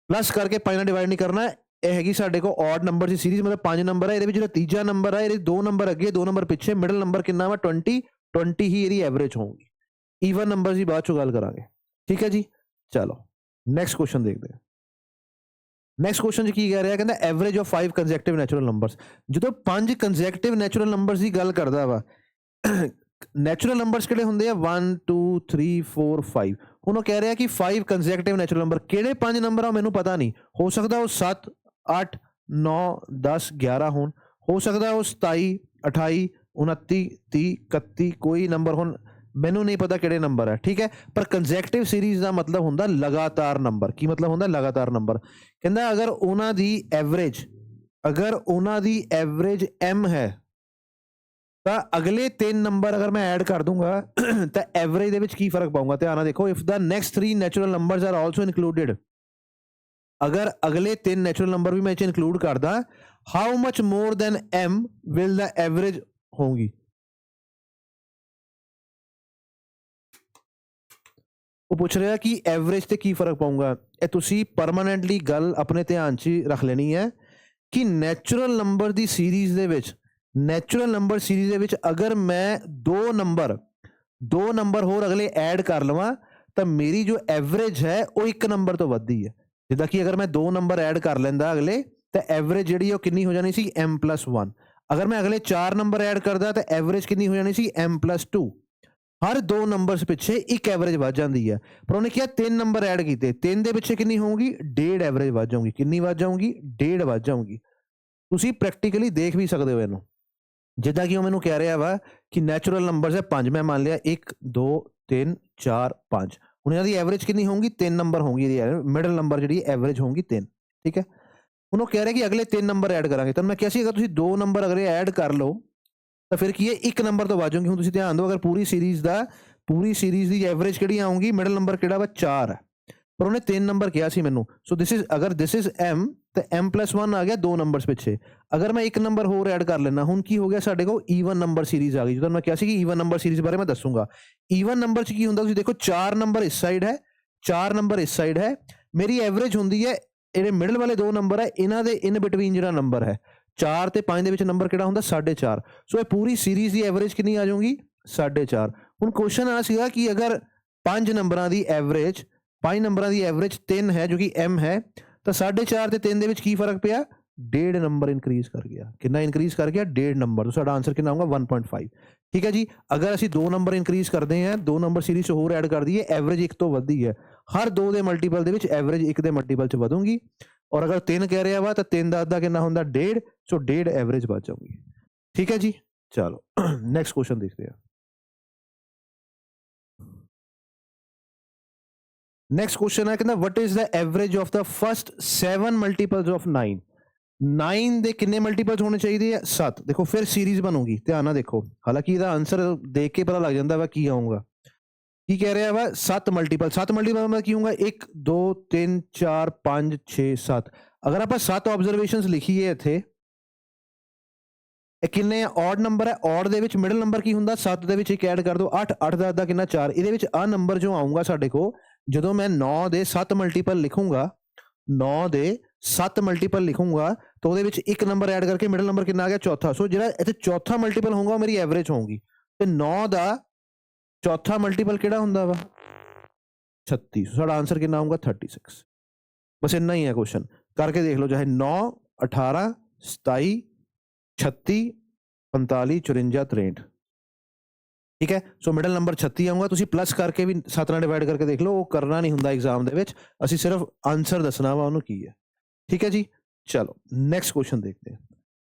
ਪਲੱਸ ਕਰਕੇ 5 ਨਾਲ ਡਿਵਾਈਡ ਨਹੀਂ ਕਰਨਾ ਇਹ ਹੈਗੀ ਸਾਡੇ ਕੋਲ ਔਡ ਨੰਬਰ ਦੀ ਸੀਰੀਜ਼ ਮਤਲਬ 5 ਨੰਬਰ ਹੈ ਇਹਦੇ ਵਿੱਚ ਜਿਹੜਾ ਤੀਜਾ ਨੰਬਰ ਹੈ ਇਹਦੇ 2 ਨੰਬਰ ਅੱਗੇ 2 ਨੰਬਰ ਪਿੱਛੇ ਮਿਡਲ ਨੰਬਰ ਕਿੰਨਾ ਵਾ 20 ਹੀ ਇਹਦੀ ਐਵਰੇਜ ਹੋਊਗੀ ਈਵਨ ਨੰਬਰ ਦੀ ਬਾਅਦ ਚੋਂ ਗੱਲ ਕਰਾਂਗੇ ਠੀਕ ਹੈ ਜੀ ਚਲੋ ਨੈਕਸਟ ਕੁਐਸਚਨ ਦੇਖਦੇ ਹਾਂ ਨੈਕਸਟ ਕੁਐਸਚਨ 'ਚ ਕੀ ਕਹਿ ਰਿਹਾ ਕਹਿੰਦਾ ਐਵਰੇਜ ਆਫ 5 ਕੰਸੈਕਟਿਵ ਨੈਚੁਰਲ ਨੰਬਰਸ ਜਦੋਂ 5 ਕੰਸੈਕਟਿਵ ਨੈਚੁਰਲ ਨੰਬਰਸ ਦੀ ਗੱਲ ਕਰਦਾ ਵਾ ਨੈਚੁਰਲ ਨੰਬਰਸ ਕਿਹੜੇ ਹੁੰਦੇ ਆ 1 2 3 4 5 ਹੁਣ ਉਹ ਕਹਿ ਰਿਹਾ ਕਿ 5 ਕੰਸੈਕਟਿਵ ਨੈਚੁਰਲ ਨੰਬਰ ਕਿਹੜੇ 5 ਨੰਬਰ ਆ ਮੈਨੂੰ ਪਤਾ ਨਹੀਂ ਹੋ ਸਕਦਾ ਉਹ 7 8 9 10 11 ਹੋਣ ਹੋ ਸਕਦਾ ਉਹ 27 28 29 30 31 ਕੋਈ ਨੰਬਰ ਹੁਣ ਮੈਨੂੰ ਨਹੀਂ ਪਤਾ ਕਿਹੜੇ ਨੰਬਰ ਹੈ ਠੀਕ ਹੈ ਪਰ ਕੰਸੈਕਟਿਵ ਸੀਰੀਜ਼ ਦਾ ਮਤਲਬ ਹੁੰਦਾ ਲਗਾਤਾਰ ਨੰਬਰ ਕੀ ਮਤਲਬ ਹੁੰਦਾ ਲਗਾਤਾਰ ਨੰਬਰ ਕਹਿੰਦਾ ਅਗਰ ਉਹਨਾਂ ਦੀ ਐਵਰੇਜ m ਹੈ ਤਾਂ ਅਗਲੇ 3 ਨੰਬਰ ਅਗਰ ਮੈਂ ਐਡ ਕਰ ਦੂੰਗਾ ਤਾਂ ਐਵਰੇਜ ਦੇ ਵਿੱਚ ਕੀ ਫਰਕ ਪਾਊਂਗਾ ਧਿਆਨ ਨਾਲ ਦੇਖੋ if the next 3 natural numbers are also included ਅਗਰ ਅਗਲੇ 3 ਨੈਚੁਰਲ ਨੰਬਰ ਵੀ ਮੈਂ ਇਹ ਇਨਕਲੂਡ ਕਰਦਾ how much more than m will the average ਹੋਊਗੀ ਉਹ ਪੁੱਛ ਰਿਹਾ ਕਿ ਐਵਰੇਜ ਤੇ ਕੀ ਫਰਕ ਪਾਊਂਗਾ ਇਹ ਤੁਸੀਂ ਪਰਮਾਨੈਂਟਲੀ ਗੱਲ ਆਪਣੇ ਧਿਆਨ 'ਚ ਰੱਖ ਲੈਣੀ ਹੈ ਕਿ ਨੈਚੁਰਲ ਨੰਬਰ ਦੀ ਸੀਰੀਜ਼ ਦੇ ਵਿੱਚ ਅਗਰ ਮੈਂ 2 ਨੰਬਰ ਹੋਰ ਅਗਲੇ ਐਡ ਕਰ ਲਵਾਂ ਤਾਂ ਮੇਰੀ ਜੋ ਐਵਰੇਜ ਹੈ ਉਹ 1 ਨੰਬਰ ਤੋਂ ਵੱਧਦੀ ਹੈ ਜਿੱਦਾਂ ਕਿ ਅਗਰ ਮੈਂ 2 ਨੰਬਰ ਐਡ ਕਰ ਲੈਂਦਾ ਅਗਲੇ ਤਾਂ ਐਵਰੇਜ ਜਿਹੜੀ ਉਹ ਕਿੰਨੀ ਹੋ ਜਾਣੀ ਸੀ m+1 ਅਗਰ ਮੈਂ ਅਗਲੇ 4 ਨੰਬਰ ਐਡ ਕਰਦਾ ਤਾਂ ਐਵਰੇਜ ਕਿੰਨੀ ਹੋ ਜਾਣੀ ਸੀ m+2 ਹਰ 2 ਨੰਬਰਸ ਪਿੱਛੇ ਇੱਕ ਐਵਰੇਜ ਵੱਧ ਜਾਂਦੀ ਹੈ ਪਰ ਉਹਨੇ ਕਿਹਾ 3 ਨੰਬਰ ਐਡ ਕੀਤੇ 3 ਦੇ ਪਿੱਛੇ ਕਿੰਨੀ ਹੋਊਗੀ 1.5 ਐਵਰੇਜ ਵੱਧ ਜਾਊਗੀ ਕਿੰਨੀ ਵੱਧ ਜਾਊਗੀ 1.5 ਵੱਧ ਜਾਊਗੀ ਤੁਸੀਂ ਪ੍ਰੈਕਟੀਕਲੀ ਦੇਖ ਵੀ ਸਕਦੇ ਹੋ ਇਹਨੂੰ ਜਿੱਦਾਂ ਕਿ ਉਹ ਮੈਨੂੰ ਕਹਿ ਰਿਹਾ ਵਾ ਕਿ ਨੈਚੁਰਲ ਨੰਬਰਸ ਹੈ 5 ਮੈਂ ਮੰਨ ਲਿਆ 1 2 3 4 5 ਹੁਣ ਇਹਨਾਂ ਦੀ ਐਵਰੇਜ ਕਿੰਨੀ ਹੋਊਗੀ 3 ਨੰਬਰ ਹੋਊਗੀ ਇਹਦੀ ਮਿਡਲ ਨੰਬਰ ਜਿਹੜੀ ਐਵਰੇਜ ਹੋਊਗੀ 3 ਠੀਕ ਹੈ ਹੁਣ ਉਹ ਕਹਿ ਰਿਹਾ ਕਿ ਅਗਲੇ 3 ਨੰਬਰ ਐਡ ਕਰਾਂਗੇ ਤਾਂ ਮੈਂ ਕਿਹਾ ਸੀ ਅਗਰ ਤੁਸੀਂ 2 ਨੰਬਰ ਅਗਲੇ ਐਡ ਕਰ ਲਓ ਤਾਂ ਫਿਰ ਕੀ ਹੈ 1 ਨੰਬਰ ਤੋਂ ਵੱਧ ਜਾਊਗੀ ਹੁਣ ਤੁਸੀਂ ਧਿਆਨ ਦਿਓ ਅਗਰ ਪੂਰੀ ਸੀਰੀਜ਼ ਦੀ ਐਵਰੇਜ ਕਿਹੜੀ ਆਊਗੀ ਮਿਡਲ ਨੰਬਰ ਕਿਹੜਾ ਵਾ 4 ਹੈ ਪਰ ਉਹਨੇ 3 ਨੰਬਰ ਕਿਹਾ ਸੀ ਮੈਨੂੰ ਸੋ ਦਿਸ ਇਜ਼ m ਤੇ m+1 ਆ ਗਿਆ 2 ਨੰਬਰਸ ਪਿੱਛੇ ਅਗਰ ਮੈਂ 1 ਨੰਬਰ ਹੋਰ ਐਡ ਕਰ ਲੈਣਾ ਹੁਣ ਕੀ ਹੋ ਗਿਆ ਸਾਡੇ ਕੋਲ ਈਵਨ ਨੰਬਰ ਸੀਰੀਜ਼ ਆ ਗਈ ਜਦੋਂ ਮੈਂ ਕਿਹਾ ਸੀ ਕਿ ਈਵਨ ਨੰਬਰ ਸੀਰੀਜ਼ ਬਾਰੇ ਮੈਂ ਦੱਸੂਗਾ ਈਵਨ ਨੰਬਰ 'ਚ ਕੀ ਹੁੰਦਾ ਤੁਸੀਂ ਦੇਖੋ 4 ਨੰਬਰ ਇਸ ਸਾਈਡ ਹੈ 4 ਨੰਬਰ ਇਸ ਸਾਈਡ ਹੈ ਮੇਰੀ ਐਵਰੇਜ ਹੁੰਦੀ ਹੈ ਜਿਹੜੇ ਮਿਡਲ ਵਾਲੇ 2 ਨੰਬਰ ਹੈ ਇਹਨਾਂ ਦੇ ਇਨ ਬਿਟਵੀਨ ਜਿਹੜਾ ਨੰਬਰ ਹੈ 4 ਤੇ 5 ਦੇ ਵਿੱਚ ਨੰਬਰ ਕਿਹੜਾ ਹੁੰਦਾ 4.5 ਸੋ ਇਹ ਪੂਰੀ ਸੀਰੀਜ਼ ਦੀ ਐਵਰੇਜ ਕਿੰਨੀ ਆ ਜਾਊਗੀ 4.5 ਹੁਣ ਕੁਐਸਚਨ ਆ ਸੀਗਾ ਕਿ ਅਗਰ 5 ਨੰਬਰਾਂ ਦੀ ਐਵਰੇਜ 3 ਹੈ ਜੋ ਕਿ m ਹੈ ਤਾਂ 4.5 ਤੇ 3 ਦੇ ਵਿੱਚ ਕੀ ਫਰਕ ਪਿਆ 1.5 ਨੰਬਰ ਇਨਕਰੀਜ਼ ਕਰ ਗਿਆ ਕਿੰਨਾ ਇਨਕਰੀਜ਼ ਕਰ ਗਿਆ 1.5 ਨੰਬਰ ਤਾਂ ਸਾਡਾ ਆਨਸਰ ਕਿੰਨਾ ਆਊਗਾ 1.5 ਠੀਕ ਹੈ ਜੀ ਅਗਰ ਅਸੀਂ 2 ਨੰਬਰ ਇਨਕਰੀਜ਼ ਕਰਦੇ ਹਾਂ 2 ਨੰਬਰ ਸੀਰੀਜ਼ ਹੋਰ ਐਡ ਕਰ ਦਈਏ ਐਵਰੇਜ 1 ਤੋਂ ਵੱਧਦੀ ਹੈ ਹਰ 2 ਦੇ ਮਲਟੀਪਲ ਦੇ ਵਿੱਚ ਐਵਰੇਜ 1 ਦੇ ਮਲਟੀਪਲ 'ਚ ਵਧੂਗੀ ਔਰ ਅਗਰ 3 ਕਹਿ ਰਿਹਾ ਵਾ ਤਾਂ 3 ਦਾ ਅੱਧਾ ਕਿੰਨਾ ਹੁੰਦਾ 1.5 ਸੋ 1.5 ਐਵਰੇਜ ਵੱਧ ਜਾਊਗੀ ਠੀਕ ਹੈ ਜੀ ਚਲੋ ਨੈਕਸਟ ਕੁਐਸਚਨ ਦੇਖਦੇ ਹਾਂ ਨੈਕਸਟ ਕੁਐਸਚਨ ਹੈ ਕਹਿੰਦਾ what is the average of the first 7 multiples of 9 ਦੇ ਕਿੰਨੇ ਮਲਟੀਪਲਸ ਹੋਣੇ ਚਾਹੀਦੇ ਆ 7 ਦੇਖੋ ਫਿਰ ਸੀਰੀਜ਼ ਬਣੂਗੀ ਧਿਆਨ ਨਾਲ ਦੇਖੋ ਹਾਲਾਂਕਿ ਇਹਦਾ ਆਨਸਰ ਦੇਖ ਕੇ ਪਤਾ ਲੱਗ ਜਾਂਦਾ ਵਾ ਕੀ ਆਊਗਾ ਕੀ ਕਹਿ ਰਿਹਾ ਵਾ 7 ਮਲਟੀਪਲ ਮੈਂ ਕੀ ਹੋਊਗਾ 1 2 3 4 5 6 7 ਅਗਰ ਆਪਾਂ 7 ਆਬਜ਼ਰਵੇਸ਼ਨਸ ਲਿਖੀਏ ਇੱਥੇ ਇਹ ਕਿੰਨੇ ਔਡ ਨੰਬਰ ਹੈ ਔਡ ਦੇ ਵਿੱਚ ਮਿਡਲ ਨੰਬਰ ਕੀ ਹੁੰਦਾ 7 ਦੇ ਵਿੱਚ ਇੱਕ ਐਡ ਕਰ ਦਿਓ 8 ਦਾ ਅੱਧਾ ਕਿੰਨਾ 4 ਇਹਦੇ ਵਿੱਚ ਆ ਨੰਬਰ ਜੋ ਆਊਗਾ ਸਾਡੇ ਕੋਲ ਜਦੋਂ ਮੈਂ 9 ਦੇ 7 ਮਲਟੀਪਲ ਲਿਖੂੰਗਾ 9 ਦੇ 7 ਮਲਟੀਪਲ ਲਿਖੂੰਗਾ ਤਾਂ ਉਹਦੇ ਵਿੱਚ ਇੱਕ ਨੰਬਰ ਐਡ ਕਰਕੇ ਮਿਡਲ ਨੰਬਰ ਕਿੰਨਾ ਆ ਗਿਆ ਚੌਥਾ ਸੋ ਜਿਹੜਾ ਇੱਥੇ ਚੌਥਾ ਮਲਟੀਪਲ ਹੋਊਗਾ ਉਹ ਮੇਰੀ ਐਵਰੇਜ ਹੋਊਗੀ ਤੇ 9 ਦਾ ਚੌਥਾ ਮਲਟੀਪਲ ਕਿਹੜਾ ਹੁੰਦਾ ਵਾ 36 ਸਾਡਾ ਆਨਸਰ ਕਿੰਨਾ ਆਊਗਾ 36 ਬਸ ਇੰਨਾ ਹੀ ਹੈ ਕੁਐਸਚਨ ਕਰਕੇ ਦੇਖ ਲਓ ਚਾਹੇ 9 18 27 36 45 54 63 ਠੀਕ ਹੈ ਸੋ ਮਿਡਲ ਨੰਬਰ 36 ਆਊਗਾ ਤੁਸੀਂ ਪਲੱਸ ਕਰਕੇ ਵੀ 7 ਨਾਲ ਡਿਵਾਈਡ ਕਰਕੇ ਦੇਖ ਲਓ ਉਹ ਕਰਨਾ ਨਹੀਂ ਹੁੰਦਾ ਐਗਜ਼ਾਮ ਦੇ ਵਿੱਚ ਅਸੀਂ ਸਿਰਫ ਆਨਸਰ ਦੱਸਣਾ ਵਾ ਉਹਨੂੰ ਕੀ ਹੈ ਠੀਕ ਹੈ ਜੀ ਚਲੋ ਨੈਕਸਟ ਕੁਐਸਚਨ ਦੇਖਦੇ ਹਾਂ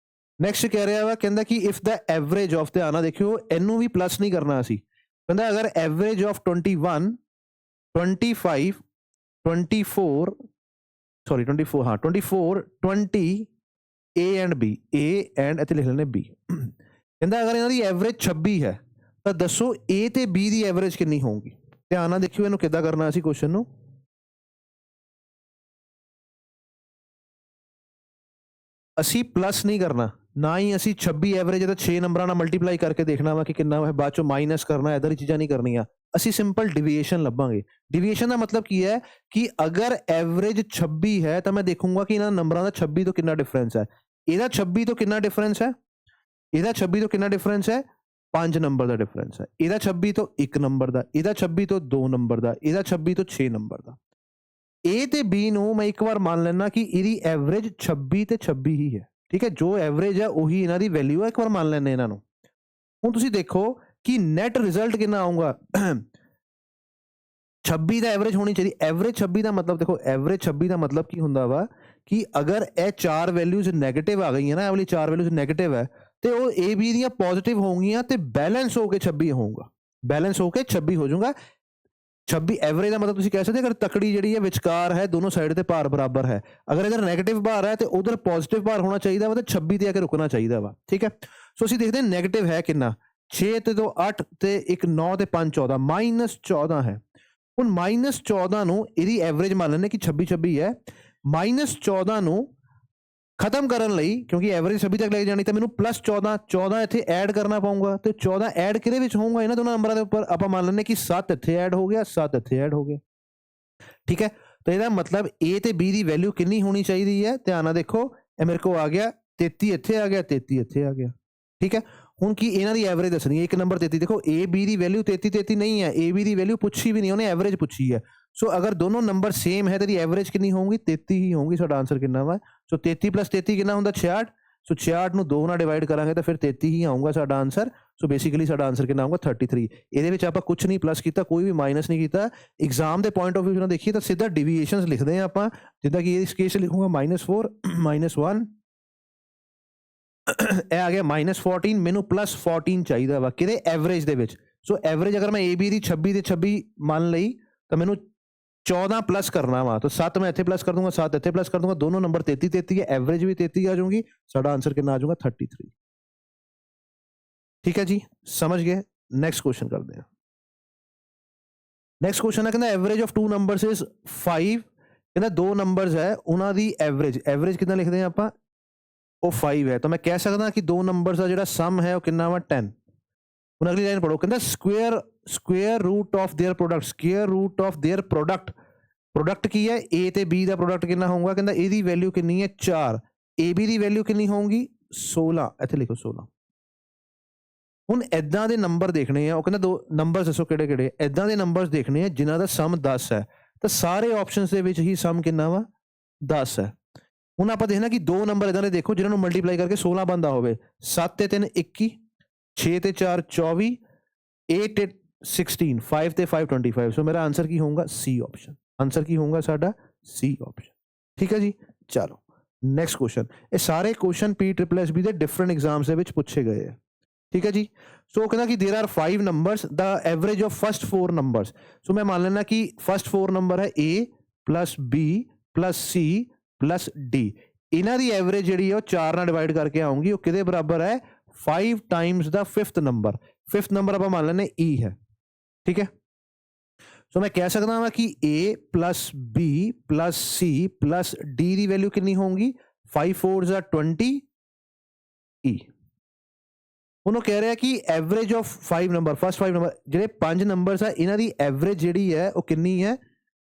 ਨੈਕਸਟ ਕਹਿ ਰਿਹਾ ਵਾ ਕਹਿੰਦਾ ਕਿ ਇਫ ਦਾ ਐਵਰੇਜ ਆਫ ਧਿਆਨ ਨਾਲ ਦੇਖਿਓ ਇਹਨੂੰ ਵੀ ਪਲੱਸ ਨਹੀਂ ਕਰਨਾ ਅਸੀਂ ਕਹਿੰਦਾ ਅਗਰ ਐਵਰੇਜ ਆਫ 21 25 24 ਸੌਰੀ 24 ਹਾਂ 24 20 A and B A and ਇੱਥੇ ਲਿਖ ਲੈਣੇ B ਕਹਿੰਦਾ ਅਗਰ ਇਹਨਾਂ ਦੀ ਐਵਰੇਜ 26 ਹੈ ਤਾਂ ਦੱਸੋ A ਤੇ B ਦੀ ਐਵਰੇਜ ਕਿੰਨੀ ਹੋਊਗੀ। ਧਿਆਨ ਨਾਲ ਦੇਖਿਓ ਇਹਨੂੰ ਕਿੱਦਾਂ ਕਰਨਾ ਅਸੀਂ ਕੁਐਸਚਨ ਨੂੰ। ਅਸੀਂ ਪਲੱਸ ਨਹੀਂ ਕਰਨਾ, ਨਾ ਹੀ ਅਸੀਂ 26 ਐਵਰੇਜ ਤਾਂ 6 ਨੰਬਰਾਂ ਨਾਲ ਮਲਟੀਪਲਾਈ ਕਰਕੇ ਦੇਖਣਾ ਵਾ ਕਿ ਕਿੰਨਾ ਵਾ, ਬਾਅਦ ਚੋਂ ਮਾਈਨਸ ਕਰਨਾ, ਇੱਧਰ ਹੀ ਚੀਜ਼ਾਂ ਨਹੀਂ ਕਰਨੀਆਂ। ਅਸੀਂ ਸਿੰਪਲ ਡਿਵੀਏਸ਼ਨ ਲੱਭਾਂਗੇ। ਡਿਵੀਏਸ਼ਨ ਦਾ ਮਤਲਬ ਕੀ ਹੈ ਕਿ ਅਗਰ ਐਵਰੇਜ 26 ਹੈ ਤਾਂ ਮੈਂ ਦੇਖੂੰਗਾ ਕਿ ਇਹਨਾਂ ਨੰਬਰਾਂ ਦਾ 26 ਤੋਂ ਕਿੰਨਾ ਡਿਫਰੈਂਸ ਹੈ। ਇਹਦਾ 26 ਤੋਂ ਕਿੰਨਾ ਡਿਫਰੈਂਸ ਹੈ, ਇਹਦਾ 26 ਤੋਂ ਕਿੰਨਾ ਡਿਫਰੈਂਸ ਹੈ, 5 ਨੰਬਰ ਦਾ ਡਿਫਰੈਂਸ ਹੈ। ਇਹਦਾ 26 ਤੋਂ 1 ਨੰਬਰ ਦਾ, ਇਹਦਾ 26 ਤੋਂ 2 ਨੰਬਰ ਦਾ, ਇਹਦਾ 26 ਤੋਂ 6 ਨੰਬਰ ਦਾ। A ਤੇ B ਨੂੰ ਮੈਂ ਇੱਕ ਵਾਰ ਮੰਨ ਲੈਣਾ ਕਿ ਇਹਦੀ ਐਵਰੇਜ 26 ਤੇ 26 ਹੀ ਹੈ, ਠੀਕ ਹੈ। ਜੋ ਐਵਰੇਜ ਹੈ ਉਹੀ ਇਹਨਾਂ ਦੀ ਵੈਲਿਊ ਹੈ, ਇੱਕ ਵਾਰ ਮੰਨ ਲੈਣੇ ਇਹਨਾਂ ਨੂੰ। ਹੁਣ ਤੁਸੀਂ ਦੇਖੋ ਕਿ ਨੈਟ ਰਿਜ਼ਲਟ ਕਿੰਨਾ ਆਊਗਾ। 26 ਦਾ ਐਵਰੇਜ ਹੋਣੀ ਚਾਹੀਦੀ। ਐਵਰੇਜ 26 ਦਾ ਮਤਲਬ ਦੇਖੋ, ਐਵਰੇਜ 26 ਦਾ ਮਤਲਬ ਕੀ ਹੁੰਦਾ ਵਾ ਕਿ ਅਗਰ ਇਹ ਚਾਰ ਵੈਲਿਊਜ਼ ਨੈਗੇਟਿਵ ਆ ਗਈਆਂ ਨਾ, ਇਹ ਵਾਲੀ ਚਾਰ ਵੈਲਿਊਜ਼ ਨੈਗੇਟਿਵ ਹੈ ਤੇ ਉਹ A B ਦੀਆਂ ਪੋਜ਼ਿਟਿਵ ਹੋਣਗੀਆਂ ਤੇ ਬੈਲੈਂਸ ਹੋ ਕੇ 26 ਹੋਊਗਾ, ਬੈਲੈਂਸ ਹੋ ਕੇ 26 ਹੋ ਜਾਊਗਾ। 26 ਐਵਰੇਜ ਦਾ ਮਤਲਬ ਤੁਸੀਂ ਕਹਿ ਸਕਦੇ ਅਗਰ ਤਕੜੀ ਜਿਹੜੀ ਹੈ ਵਿਚਕਾਰ ਹੈ, ਦੋਨੋਂ ਸਾਈਡ ਤੇ ਭਾਰ ਬਰਾਬਰ ਹੈ। ਅਗਰ ਇਧਰ ਨੈਗੇਟਿਵ ਭਾਰ ਹੈ ਤੇ ਉਧਰ ਪੋਜ਼ਿਟਿਵ ਭਾਰ ਹੋਣਾ ਚਾਹੀਦਾ ਵਾ ਤੇ 26 ਤੇ ਆ ਕੇ ਰੁਕਣਾ ਚਾਹੀਦਾ ਵਾ, ਠੀਕ ਹੈ। ਸੋ ਅਸੀਂ ਦੇਖਦੇ ਹਾਂ ਨੈਗੇਟਿਵ ਹੈ ਕਿੰਨਾ, 6 ਤੇ 2 8 ਤੇ 1 9 ਤੇ 5 14, -14 ਹੈ। ਹੁਣ -14 ਨੂੰ ਇਹਦੀ ਐਵਰੇਜ ਮੰਨ ਲੈਂਦੇ ਕਿ 26 26 ਹੈ। -14 ਨੂੰ ਖਤਮ ਕਰਨ ਲਈ, ਕਿਉਂਕਿ ਐਵਰੇਜ 26 ਤੱਕ ਲੈ ਕੇ ਜਾਣੀ, ਤਾਂ ਮੈਨੂੰ +14 14 ਇੱਥੇ ਐਡ ਕਰਨਾ ਪਊਗਾ ਤੇ 14 ਐਡ ਕਿਹਦੇ ਵਿੱਚ ਹੋਊਗਾ, ਇਹਨਾਂ ਦੋਨਾਂ ਨੰਬਰਾਂ ਦੇ ਉੱਪਰ। ਆਪਾਂ ਮੰਨ ਲੈਂਦੇ ਕਿ 7 ਇੱਥੇ ਐਡ ਹੋ ਗਿਆ, 7 ਇੱਥੇ ਐਡ ਹੋ ਗਿਆ, ਠੀਕ ਹੈ। ਤਾਂ ਇਹਦਾ ਮਤਲਬ A ਤੇ B ਦੀ ਵੈਲਿਊ ਕਿੰਨੀ ਹੋਣੀ ਚਾਹੀਦੀ ਹੈ। ਧਿਆਨ ਨਾਲ ਦੇਖੋ, ਇਹ ਮੇਰੇ ਕੋਲ ਆ ਗਿਆ 33 ਇੱਥੇ ਆ ਗਿਆ, 33 ਇੱਥੇ ਆ ਗਿਆ, ਠੀਕ ਹੈ। ਹੁਣ ਕੀ ਇਹਨਾਂ ਦੀ ਐਵਰੇਜ ਦੱਸਣੀ ਹੈ, ਇੱਕ ਨੰਬਰ 33। ਦੇਖੋ A B ਦੀ ਵੈਲਿਊ 33 33 ਨਹੀਂ ਹੈ, A B ਦੀ ਵੈਲਿਊ ਪੁੱਛੀ ਵੀ ਨਹੀਂ, ਉਹਨੇ ਐਵਰੇਜ ਪੁੱਛੀ ਹੈ। ਸੋ ਅਗਰ ਦੋਨੋਂ ਨੰਬਰ ਸੇਮ ਹੈ ਤਾਂ ਇਹਦੀ ਐਵਰੇਜ ਕਿੰਨੀ ਹੋਊਗੀ, 33 ਹੀ ਹੋਊਗੀ। ਸਾਡਾ ਆਨਸਰ ਕਿੰਨਾ ਵਾ, ਸੋ 33 + 33 ਕਿੰਨਾ ਹੁੰਦਾ, 66। ਸੋ 66 ਨੂੰ 2 ਨਾਲ ਡਿਵਾਈਡ ਕਰਾਂਗੇ ਤਾਂ ਫਿਰ 33 ਹੀ ਆਊਗਾ ਸਾਡਾ ਆਨਸਰ। ਸੋ ਬੇਸਿਕਲੀ ਸਾਡਾ ਆਨਸਰ ਕਿੰਨਾ ਆਊਗਾ, 33। ਇਹਦੇ ਵਿੱਚ ਆਪਾਂ ਕੁਝ ਨਹੀਂ ਪਲੱਸ ਕੀਤਾ, ਕੋਈ ਵੀ ਮਾਈਨਸ ਨਹੀਂ ਕੀਤਾ। ਐਗਜ਼ਾਮ ਦੇ ਪੁਆਇੰਟ ਆਫ ਵਿਊ ਨਾਲ ਦੇਖੀਏ ਤਾਂ ਸਿੱਧਾ ਡਿਵੀਏਸ਼ਨਸ ਲਿਖਦੇ ਹਾਂ ਆਪਾਂ, ਜਿੱਦਾਂ ਕਿ ਇਸ ਕੇਸ ਲਿਖੂਗਾ -4 -1, ਇਹ ਆ ਗਿਆ -14। ਮੈਨੂੰ +14 ਚਾਹੀਦਾ ਵਾ ਕਿਹਦੇ, ਐਵਰੇਜ ਦੇ ਵਿੱਚ। ਸੋ ਐਵਰੇਜ ਅਗਰ ਮੈਂ A B ਦੀ 26 ਤੇ 26 ਮੰਨ ਲਈ ਤਾਂ ਮੈਨੂੰ 14 ਪਲੱਸ ਕਰਨਾ ਵਾ, ਤਾਂ 7 ਮੈਂ ਇੱਥੇ ਪਲੱਸ ਕਰ ਦੂੰਗਾ, 7 ਇੱਥੇ ਪਲੱਸ ਕਰ ਦੂੰਗਾ, ਦੋਨੋਂ ਨੰਬਰ 33 33 ਹੈ, ਐਵਰੇਜ ਵੀ 33 ਆ ਜਾਊਗੀ। ਸਾਡਾ ਆਨਸਰ ਕਿੰਨਾ ਆ ਜਾਊਗਾ, 33। ਠੀਕ ਹੈ ਜੀ, ਸਮਝ ਗਏ। ਨੈਕਸਟ ਕੁਐਸਚਨ ਕਰਦੇ ਹਾਂ। ਨੈਕਸਟ ਕੁਐਸਚਨ ਹੈ, ਕਹਿੰਦਾ ਐਵਰੇਜ ਆਫ 2 ਨੰਬਰਸ ਇਜ਼ 5। ਕਹਿੰਦਾ ਦੋ ਨੰਬਰਸ ਹੈ, ਉਹਨਾਂ ਦੀ ਐਵਰੇਜ ਕਿੰਨਾ ਲਿਖਦੇ ਹਾਂ ਆਪਾਂ, ਉਹ 5 ਹੈ। ਤਾਂ ਮੈਂ ਕਹਿ ਸਕਦਾ ਕਿ ਦੋ ਨੰਬਰਸ ਦਾ ਜਿਹੜਾ ਸਮ ਹੈ ਉਹ ਕਿੰਨਾ ਵਾ, 10। ਹੁਣ ਅਗਲੀ ਲਾਈਨ ਪੜੋ, ਕਹਿੰਦਾ square root of their product, square root of their product ਕੀ ਹੈ, A ਤੇ B ਦਾ ਪ੍ਰੋਡਕਟ ਕਿੰਨਾ ਹੋਊਗਾ। ਕਹਿੰਦਾ ਇਹਦੀ ਵੈਲਿਊ ਕਿੰਨੀ ਹੈ, 4। AB ਦੀ ਵੈਲਿਊ ਕਿੰਨੀ ਹੋਊਗੀ, 16। ਇੱਥੇ ਲਿਖੋ 16। ਹੁਣ ਇਦਾਂ ਦੇ ਨੰਬਰ ਦੇਖਣੇ ਆ, ਉਹ ਕਹਿੰਦਾ ਦੋ ਨੰਬਰਸ ਦੱਸੋ ਕਿਹੜੇ ਕਿਹੜੇ, ਇਦਾਂ ਦੇ ਨੰਬਰਸ ਦੇਖਣੇ ਆ ਜਿਨ੍ਹਾਂ ਦਾ ਸਮ 10 ਹੈ। ਤਾਂ ਸਾਰੇ ਆਪਸ਼ਨਸ ਦੇ ਵਿੱਚ ਹੀ ਸਮ ਕਿੰਨਾ ਵਾ, 10 ਹੈ। ਹੁਣ ਆਪਾਂ ਦੇਖਣਾ ਕਿ ਦੋ ਨੰਬਰ ਇਦਾਂ ਦੇ ਦੇਖੋ ਜਿਹਨਾਂ ਨੂੰ ਮਲਟੀਪਲਾਈ ਕਰਕੇ 16 ਬਣਦਾ ਹੋਵੇ। 7 ਤੇ 3 21, 6 ਤੇ 4 24, 8 ਤੇ 16, 5 ਤੇ 5 25। ਸੋ ਮੇਰਾ ਆਨਸਰ ਕੀ ਹੋਊਗਾ, C ਆਪਸ਼ਨ। ਆਨਸਰ ਕੀ ਹੋਊਗਾ ਸਾਡਾ, C ਆਪਸ਼ਨ। ਠੀਕ ਹੈ ਜੀ, ਚਲੋ ਨੈਕਸਟ ਕੁਐਸਚਨ। ਇਹ ਸਾਰੇ ਕੁਐਸਚਨ PSSB ਦੇ ਡਿਫਰੈਂਟ ਐਗਜ਼ਾਮਸ ਦੇ ਵਿੱਚ ਪੁੱਛੇ ਗਏ ਆ। ਠੀਕ ਹੈ ਜੀ। ਸੋ ਕਹਿੰਦਾ ਕਿ there are 5 numbers, the average of first 4 numbers. So ਮੈਂ ਮੰਨ ਲੈਣਾ ਕਿ ਫਸਟ 4 ਨੰਬਰ ਹੈ A + B + C + D। ਇਹਨਾਂ ਦੀ ਐਵਰੇਜ ਜਿਹੜੀ ਹੈ ਉਹ 4 ਨਾਲ ਡਿਵਾਈਡ ਕਰਕੇ ਆਉਂਗੀ। ਉਹ ਕਿਹਦੇ ਬਰਾਬਰ ਹੈ, 5 ਟਾਈਮਸ ਦਾ 5th ਨੰਬਰ। 5th ਨੰਬਰ ਆਪਾਂ ਮੰਨ ਲੈਣੇ E ਹੈ। ਠੀਕ ਹੈ। ਸੋ ਮੈਂ ਕਹਿ ਸਕਦਾ ਹਾਂ ਕਿ A + B + C + D the value ਕਿੰਨੀ ਹੋਊਗੀ, 5 4 20 E। ਹੁਣ ਉਹ ਕਹਿ ਰਿਹਾ ਕਿ average of 5 number, first 5 number ਜਿਹੜੇ 5 ਨੰਬਰਸ ਆ, ਇਹਨਾਂ ਦੀ ਐਵਰੇਜ ਜਿਹੜੀ ਹੈ ਉਹ ਕਿੰਨੀ ਹੈ,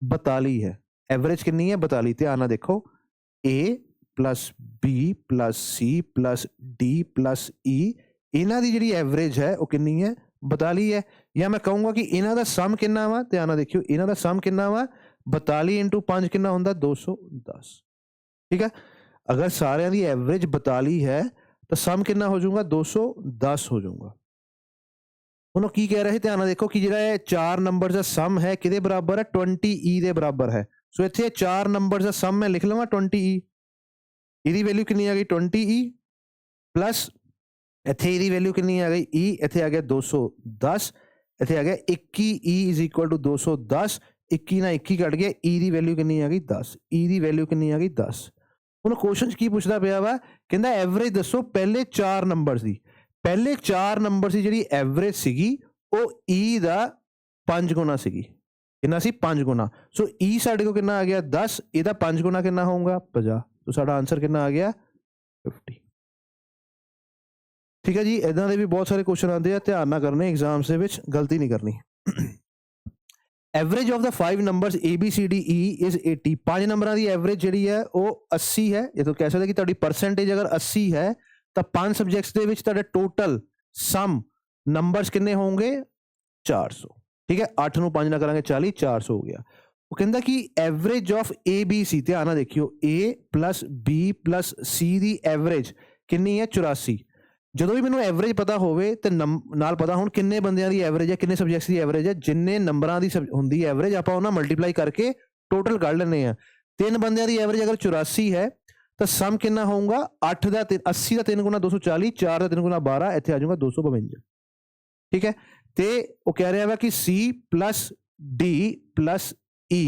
42 ਹੈ। ਐਵਰੇਜ ਕਿੰਨੀ ਹੈ, 42। ਧਿਆਨ ਨਾਲ ਦੇਖੋ, A + B + C + D + E, ਇਹਨਾਂ ਦੀ ਜਿਹੜੀ ਐਵਰੇਜ ਹੈ ਉਹ ਕਿੰਨੀ ਹੈ, 42 ਹੈ। ਜਾਂ ਮੈਂ ਕਹੂੰਗਾ ਕਿ ਇਹਨਾਂ ਦਾ ਸਮ ਕਿੰਨਾ ਵਾ, ਧਿਆਨ ਨਾਲ ਦੇਖਿਓ, ਇਹਨਾਂ ਦਾ ਸਮ ਕਿੰਨਾ ਵਾ, 42 × 5 ਕਿੰਨਾ ਹੁੰਦਾ, 210। ਠੀਕ ਹੈ। ਅਗਰ ਸਾਰਿਆਂ ਦੀ ਐਵਰੇਜ 42 ਹੈ ਤਾਂ ਸਮ ਕਿੰਨਾ ਹੋ ਜਾਊਗਾ, 210 ਹੋ ਜਾਊਗਾ। ਹੁਣ ਉਹ ਕੀ ਕਹਿ ਰਹੇ, ਧਿਆਨ ਨਾਲ ਦੇਖੋ ਕਿ ਜਿਹੜਾ ਇਹ 4 ਨੰਬਰ ਦਾ ਸਮ ਹੈ ਕਿਹਦੇ ਬਰਾਬਰ ਹੈ, 20E ਦੇ ਬਰਾਬਰ ਹੈ। ਸੋ ਇੱਥੇ 4 ਨੰਬਰ ਦਾ ਸਮ ਮੈਂ ਲਿਖ ਲਵਾਂ 20E। ਇਹਦੀ ਵੈਲਿਊ ਕਿੰਨੀ ਆ ਗਈ, 20E ਪਲੱਸ ਇੱਥੇ ਇਹਦੀ ਵੈਲਿਊ ਕਿੰਨੀ ਆ ਗਈ, E। ਇੱਥੇ ਆ ਗਿਆ 210, ਇੱਥੇ ਆ ਗਿਆ 21E = 210। 21 ਨਾਲ 21 ਕੱਟ ਗਿਆ, E ਦੀ ਵੈਲਿਊ ਕਿੰਨੀ ਆ ਗਈ, 10। E ਦੀ ਵੈਲਿਊ ਕਿੰਨੀ ਆ ਗਈ, 10। ਹੁਣ ਕੁਐਸਚਨ ਕੀ ਪੁੱਛਦਾ ਪਿਆ ਵਾ, ਕਹਿੰਦਾ ਐਵਰੇਜ ਦੱਸੋ ਪਹਿਲੇ 4 ਨੰਬਰਸ ਦੀ। ਪਹਿਲੇ 4 ਨੰਬਰ ਸੀ ਜਿਹੜੀ ਐਵਰੇਜ ਸੀਗੀ ਉਹ E ਦਾ 5 ਗੁਣਾ ਸੀਗੀ। ਕਿੰਨਾ ਸੀ 5 ਗੁਣਾ। ਸੋ E ਸਾਡੇ ਕੋਲ ਕਿੰਨਾ ਆ ਗਿਆ 10, ਇਹਦਾ 5 ਗੁਣਾ ਕਿੰਨਾ ਹੋਊਗਾ 50। ਸੋ ਸਾਡਾ ਆਨਸਰ ਕਿੰਨਾ ਆ ਗਿਆ 50। ਠੀਕ ਹੈ ਜੀ, ਇਦਾਂ ਦੇ ਵੀ ਬਹੁਤ ਸਾਰੇ ਕੁਐਸਚਨ ਆਉਂਦੇ ਆ, ਧਿਆਨ ਨਾਲ ਕਰਨੇ ਐਗਜ਼ਾਮਸ ਦੇ ਵਿੱਚ, ਗਲਤੀ ਨਹੀਂ ਕਰਨੀ। Average of the 5 numbers ABCDE is 80। 5 ਨੰਬਰਾਂ ਦੀ ਐਵਰੇਜ ਜਿਹੜੀ ਹੈ ਉਹ 80 ਹੈ। ਇਹ ਤੋਂ ਕਹਿ ਸਕਦੇ ਕਿ ਤੁਹਾਡੀ ਪਰਸੈਂਟੇਜ ਅਗਰ 80 ਹੈ ਤਾਂ 5 ਸਬਜੈਕਟਸ ਦੇ ਵਿੱਚ ਤੁਹਾਡੇ ਟੋਟਲ ਸਮ ਨੰਬਰਸ ਕਿੰਨੇ ਹੋਣਗੇ 400। ਠੀਕ ਹੈ, 8 ਨੂੰ 5 ਨਾਲ ਕਰਾਂਗੇ 40, 400 ਹੋ ਗਿਆ। ਉਹ ਕਹਿੰਦਾ ਕਿ ਐਵਰੇਜ ਆਫ ABC, ਧਿਆਨ ਨਾਲ ਦੇਖਿਓ, A plus B plus C the average ਕਿੰਨੀ ਹੈ 84। ਜਦੋਂ ਵੀ ਮੈਨੂੰ ਐਵਰੇਜ ਪਤਾ ਹੋਵੇ ਤੇ ਨਾਲ ਪਤਾ ਹੁਣ ਕਿੰਨੇ ਬੰਦਿਆਂ ਦੀ ਐਵਰੇਜ ਹੈ, ਕਿੰਨੇ ਸਬਜੈਕਟਸ ਦੀ ਐਵਰੇਜ ਹੈ, ਜਿੰਨੇ ਨੰਬਰਾਂ ਦੀ ਹੁੰਦੀ ਐਵਰੇਜ ਆਪਾਂ ਉਹਨਾਂ ਮਲਟੀਪਲਾਈ ਕਰਕੇ ਟੋਟਲ ਕੱਢ ਲੈਂਦੇ ਆ। 3 ਬੰਦਿਆਂ ਦੀ ਐਵਰੇਜ ਅਗਰ 84 ਹੈ ਤਾਂ ਸਮ ਕਿੰਨਾ ਹੋਊਗਾ 8 ਦਾ 80 ਦਾ 3 ਗੁਣਾ 240, 4 ਦਾ 3 ਗੁਣਾ 12, ਇੱਥੇ ਆ ਜਾਊਗਾ 252। ਠੀਕ ਹੈ, ਤੇ ਉਹ ਕਹਿ ਰਿਹਾ ਵਾ ਕਿ C plus D plus E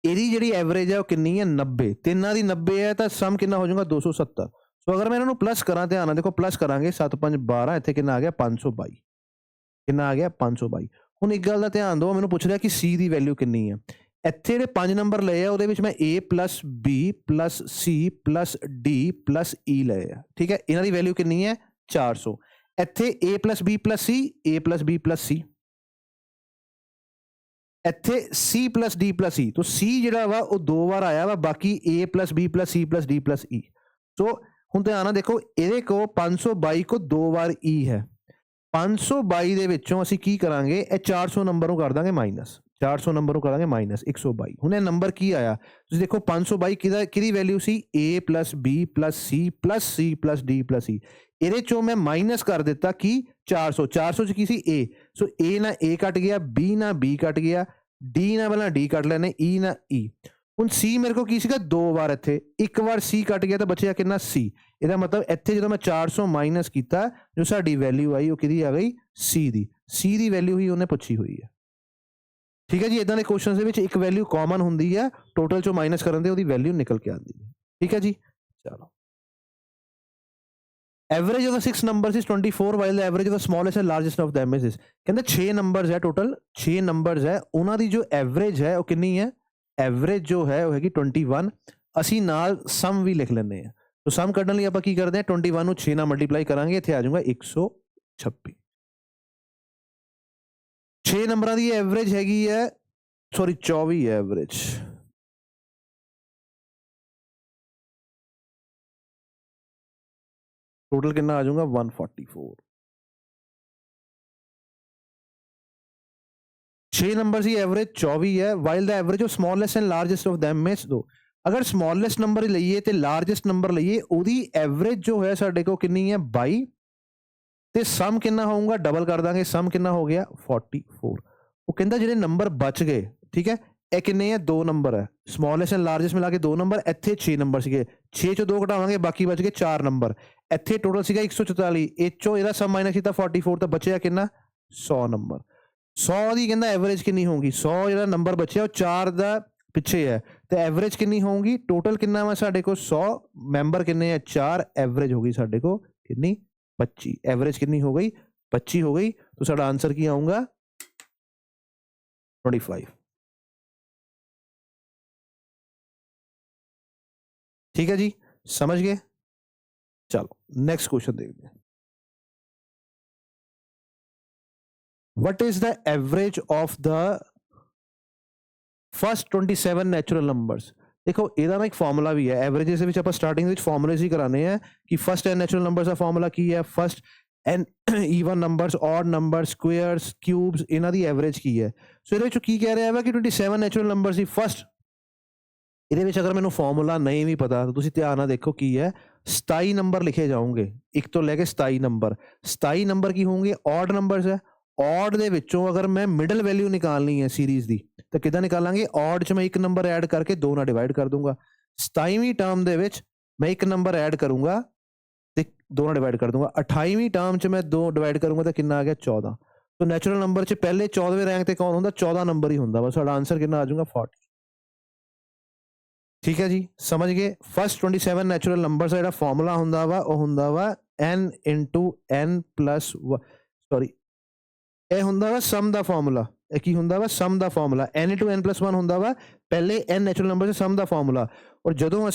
ਇਹਦੀ ਜਿਹੜੀ ਐਵਰੇਜ ਹੈ ਉਹ ਕਿੰਨੀ ਹੈ 90। ਤਿੰਨਾਂ ਦੀ 90 ਹੈ ਤਾਂ ਸਮ ਕਿੰਨਾ ਹੋ ਜਾਊਗਾ 270। ਸੋ ਅਗਰ ਮੈਂ ਇਹਨਾਂ ਨੂੰ ਪਲੱਸ ਕਰਾਂ, ਧਿਆਨ ਨਾਲ ਦੇਖੋ, ਪਲੱਸ ਕਰਾਂਗੇ 7 5 12, ਇੱਥੇ ਕਿੰਨਾ ਆ ਗਿਆ 522। ਕਿੰਨਾ ਆ ਗਿਆ 522। ਹੁਣ ਇੱਕ ਗੱਲ ਦਾ ਧਿਆਨ ਦਿਓ, ਮੈਨੂੰ ਪੁੱਛ ਰਿਹਾ ਕਿ C ਦੀ ਵੈਲਿਊ ਕਿੰਨੀ ਹੈ। ਇੱਥੇ ਜਿਹੜੇ 5 ਨੰਬਰ ਲਏ ਆ ਉਹਦੇ ਵਿੱਚ ਮੈਂ A plus B plus C plus D plus E ਲਏ ਆ। ਠੀਕ ਹੈ, ਇਹਨਾਂ ਦੀ ਵੈਲਿਊ ਕਿੰਨੀ ਹੈ 400। ਇੱਥੇ A plus B plus C, A plus B plus C, ਇੱਥੇ C plus D plus E। ਤਾਂ C ਜਿਹੜਾ ਵਾ ਉਹ 2 ਵਾਰ ਆਇਆ ਵਾ, ਬਾਕੀ A plus B plus C plus D plus E। ਸੋ ਹੁਣ ਧਿਆਨ ਨਾਲ ਦੇਖੋ, ਇਹਦੇ ਕੋ 522 ਕੋ 2 ਵਾਰ E ਹੈ। 522 ਦੇ ਵਿੱਚੋਂ ਅਸੀਂ ਕੀ ਕਰਾਂਗੇ, ਇਹ 400 ਨੰਬਰ ਨੂੰ ਕਰ ਦਾਂਗੇ ਮਾਈਨਸ, 400 ਨੰਬਰ ਨੂੰ ਕਰਾਂਗੇ ਮਾਈਨਸ 122। ਹੁਣ ਇਹ ਨੰਬਰ ਕੀ ਆਇਆ ਤੁਸੀਂ ਦੇਖੋ 522 ਕਿਹਦੀ value C A plus B plus C plus C plus D plus E। ਇਹਦੇ ਚੋਂ ਮੈਂ ਮਾਈਨਸ ਕਰ ਦਿੱਤਾ ਕੀ 400, 400 ਚ ਕੀ ਸੀ A। ਸੋ A ਨਾਲ A ਕੱਟ ਗਿਆ, B ਨਾਲ B ਕੱਟ ਗਿਆ, D ਨਾਲ ਪਹਿਲਾਂ D ਕੱਟ ਲੈਣੇ, E ਨਾਲ E। ਹੁਣ C ਮੇਰੇ ਕੋਲ ਕੀ ਸੀਗਾ 2 ਵਾਰ, ਇੱਥੇ ਇੱਕ ਵਾਰ C ਕੱਟ ਗਿਆ ਤਾਂ ਬਚਿਆ ਕਿੰਨਾ C। ਇਹਦਾ ਮਤਲਬ ਇੱਥੇ ਜਦੋਂ ਮੈਂ 400 ਮਾਈਨਸ ਕੀਤਾ ਜੋ ਸਾਡੀ ਵੈਲਿਊ ਆਈ ਉਹ ਕਿਹਦੀ ਆ ਗਈ C ਦੀ। C ਦੀ ਵੈਲਿਊ ਹੀ ਉਹਨੇ ਪੁੱਛੀ ਹੋਈ ਹੈ। ਠੀਕ ਹੈ ਜੀ, ਇਦਾਂ ਦੇ ਕੁਐਸਚਨਸ ਦੇ ਵਿੱਚ ਇੱਕ ਵੈਲਿਊ ਕਾਮਨ ਹੁੰਦੀ ਹੈ, ਟੋਟਲ ਚੋਂ ਮਾਈਨਸ ਕਰਨ ਦੇ ਉਹਦੀ ਵੈਲਿਊ ਨਿਕਲ ਕੇ ਆਉਂਦੀ ਹੈ। ਠੀਕ ਹੈ ਜੀ, ਚਲੋ। Average of the 6 numbers is 24 while the average of the smallest and largest of them is। ਕਹਿੰਦੇ 6 ਨੰਬਰਸ ਹੈ, ਟੋਟਲ 6 ਨੰਬਰਸ ਹੈ, ਉਹਨਾਂ ਦੀ ਜੋ ਐਵਰੇਜ ਹੈ ਉਹ ਕਿੰਨੀ ਹੈ, ਐਵਰੇਜ ਜੋ ਹੈ ਉਹ ਹੈਗੀ 21। ਅਸੀਂ ਨਾਲ ਸਮ ਵੀ ਲਿਖ ਲੈਂਦੇ ਹਾਂ। तो सम ਕੱਢਣ ਲਈ ਆਪਾਂ ਕੀ ਕਰਦੇ ਹਾਂ 21 ਨੂੰ 6 ਨਾਲ ਮਲਟੀਪਲਾਈ ਕਰਾਂਗੇ, ਇੱਥੇ ਆ ਜਾਊਗਾ 126। 6 ਨੰਬਰਾਂ ਦੀ ਐਵਰੇਜ ਹੈਗੀ ਹੈ 24 ਐਵਰੇਜ। ਟੋਟਲ ਕਿੰਨਾ ਆ ਜਾਊਗਾ 144। 6 ਨੰਬਰ ਦੀ ਐਵਰੇਜ 24 ਹੈ while the average of smallest and largest of them is 2। ਅਗਰ ਸਮਾਲੈਸਟ ਨੰਬਰ ਲਈਏ ਤੇ ਲਾਰਜੈਸਟ ਨੰਬਰ ਲਈਏ ਉਹਦੀ ਐਵਰੇਜ ਜੋ ਹੈ ਸਾਡੇ ਕੋਲ ਕਿੰਨੀ ਹੈ 22 ਤੇ ਸਮ ਕਿੰਨਾ ਹੋਊਗਾ ਡਬਲ ਕਰ ਦਾਂਗੇ, ਸਮ ਕਿੰਨਾ ਹੋ ਗਿਆ 44। ਉਹ ਕਹਿੰਦਾ ਜਿਹੜੇ ਨੰਬਰ ਬਚ ਗਏ, ਠੀਕ ਹੈ, ਇਹ ਕਿੰਨੇ ਹੈ 2 ਨੰਬਰ ਹੈ, ਸਮਾਲੈਸਟ ਐਂਡ ਲਾਰਜੈਸਟ ਮਿਲਾ ਕੇ 2 ਨੰਬਰ, ਇੱਥੇ 6 ਨੰਬਰ ਸੀਗੇ, 6 ਚੋਂ 2 ਘਟਾਵਾਂਗੇ ਬਾਕੀ ਬਚ ਗਏ 4 ਨੰਬਰ, ਇੱਥੇ ਟੋਟਲ ਸੀਗਾ 144, ਇਹ ਚੋਂ ਇਹਦਾ ਸਮ ਮਾਈਨਸ ਕੀਤਾ 44 ਤਾਂ ਬਚਿਆ ਕਿੰਨਾ 100 ਨੰਬਰ। 100 ਦੀ ਕਹਿੰਦਾ ਐਵਰੇਜ ਕਿੰਨੀ ਹੋਊਗੀ, 100 ਜਿਹੜਾ ਨੰਬਰ ਬਚਿਆ ਉਹ 4 ਦਾ ਪਿੱਛੇ ਹੈ ਤੇ ਐਵਰੇਜ ਕਿੰਨੀ ਹੋਊਗੀ, ਟੋਟਲ ਕਿੰਨਾ ਵਾ ਸਾਡੇ ਕੋਲ 100 ਮੈਂਬਰ ਕਿੰਨੇ ਆ 4, ਐਵਰੇਜ ਹੋ ਗਈ ਸਾਡੇ ਕੋਲ ਕਿੰਨੀ 25। ਐਵਰੇਜ ਕਿੰਨੀ ਹੋ ਗਈ 25 ਹੋ ਗਈ, तो साडा आंसर की आऊंगा 25। ठीक है जी, समझ गए। चलो नेक्स्ट क्वेश्चन देखते हैं। What is the average of the first 27 natural numbers. देखो ਇਹਦਾ ਨਾ ਇੱਕ ਫਾਰਮੂਲਾ ਵੀ ਹੈ, ਐਵਰੇजेस ਦੇ ਵਿੱਚ ਆਪਾਂ ਸਟਾਰਟਿੰਗ ਵਿੱਚ ਫਾਰਮੂਲੇਸ ਹੀ ਕਰਾਣੇ ਆ ਕਿ ਫਸਟ ਐਨ ਨੈਚੁਰਲ ਨੰਬਰਸ ਦਾ ਫਾਰਮੂਲਾ ਕੀ ਹੈ, ਫਸਟ ਐਨ ਈਵਨ ਨੰਬਰਸ, ਔਡ ਨੰਬਰ, ਸਕੁਅਰਸ, ਕਿਊਬਸ, ਇਹਨਾਂ ਦੀ ਐਵਰੇਜ ਕੀ ਹੈ। ਸੋ ਇਹਦੇ ਵਿੱਚੋਂ ਕੀ ਕਹਿ ਰਿਹਾ ਹੈ ਕਿ 27 ਨੈਚੁਰਲ ਨੰਬਰਸ ਦੀ ਫਸਟ, ਇਹਦੇ ਵਿੱਚ ਅਗਰ ਮੈਨੂੰ ਫਾਰਮੂਲਾ ਨਹੀਂ ਵੀ ਪਤਾ ਤਾਂ ਤੁਸੀਂ ਧਿਆਨ ਨਾਲ ਦੇਖੋ ਕੀ ਹੈ, 27 ਨੰਬਰ ਲਿਖੇ ਜਾਓਗੇ 1 ਤੋਂ ਲੈ ਕੇ 27 ਨੰਬਰ। 27 ਨੰਬਰ ਕੀ ਹੋਣਗੇ ਔਡ ਨੰਬਰਸ ਹੈ। ਔਡ ਦੇ ਵਿੱਚੋਂ ਅਗਰ ਮੈਂ ਮਿਡਲ ਵੈਲਿਊ ਨਿਕਾਲਣੀ ਹੈ ਸੀਰੀਜ਼ ਦੀ ਤਾਂ ਕਿੱਦਾਂ ਨਿਕਾਲਾਂਗੇ, ਔਡ 'ਚ ਮੈਂ ਇੱਕ ਨੰਬਰ ਐਡ ਕਰਕੇ 2 ਨਾਲ ਡਿਵਾਈਡ ਕਰ ਦੂੰਗਾ। 27ਵੀਂ ਟਰਮ ਦੇ ਵਿੱਚ ਮੈਂ ਇੱਕ ਨੰਬਰ ਐਡ ਕਰੂੰਗਾ ਤੇ 2 ਨਾਲ ਡਿਵਾਈਡ ਕਰ ਦੂੰਗਾ। 28ਵੀਂ ਟਰਮ 'ਚ ਮੈਂ 2 ਡਿਵਾਈਡ ਕਰੂੰਗਾ ਤਾਂ ਕਿੰਨਾ ਆ ਗਿਆ 14। ਤਾਂ ਨੈਚੁਰਲ ਨੰਬਰ 'ਚ ਪਹਿਲੇ 14ਵੇਂ ਰੈਂਕ ਤੇ ਕੌਣ ਹੁੰਦਾ, 14 ਨੰਬਰ ਹੀ ਹੁੰਦਾ ਵਾ। ਸਾਡਾ ਆਂਸਰ ਕਿੰਨਾ ਆ ਜਾਊਗਾ 40। ਠੀਕ ਹੈ ਜੀ, ਸਮਝ ਗਏ। ਫਸਟ 27 ਨੈਚੁਰਲ ਨੰਬਰ ਦਾ ਜਿਹੜਾ ਫਾਰਮੂਲਾ ਹੁੰਦਾ ਵਾ ਉਹ ਹੁੰਦਾ ਵਾ n into n plus sorry ਇਹ ਹੁੰਦਾ ਵਾ ਸਮ ਦਾ ਫਾਰਮੂਲਾ। ਇਹ ਕੀ ਹੁੰਦਾ ਵਾ? ਸਮ ਦਾ formula. n into n plus 1 ਹੁੰਦਾ ਵਾ ਪਹਿਲੇ n ਨੈਚੁਰਲ ਨੰਬਰ ਦੇ ਸਮ ਦਾ ਫਾਰਮੂਲਾ। ਔਰ ਜਦੋਂ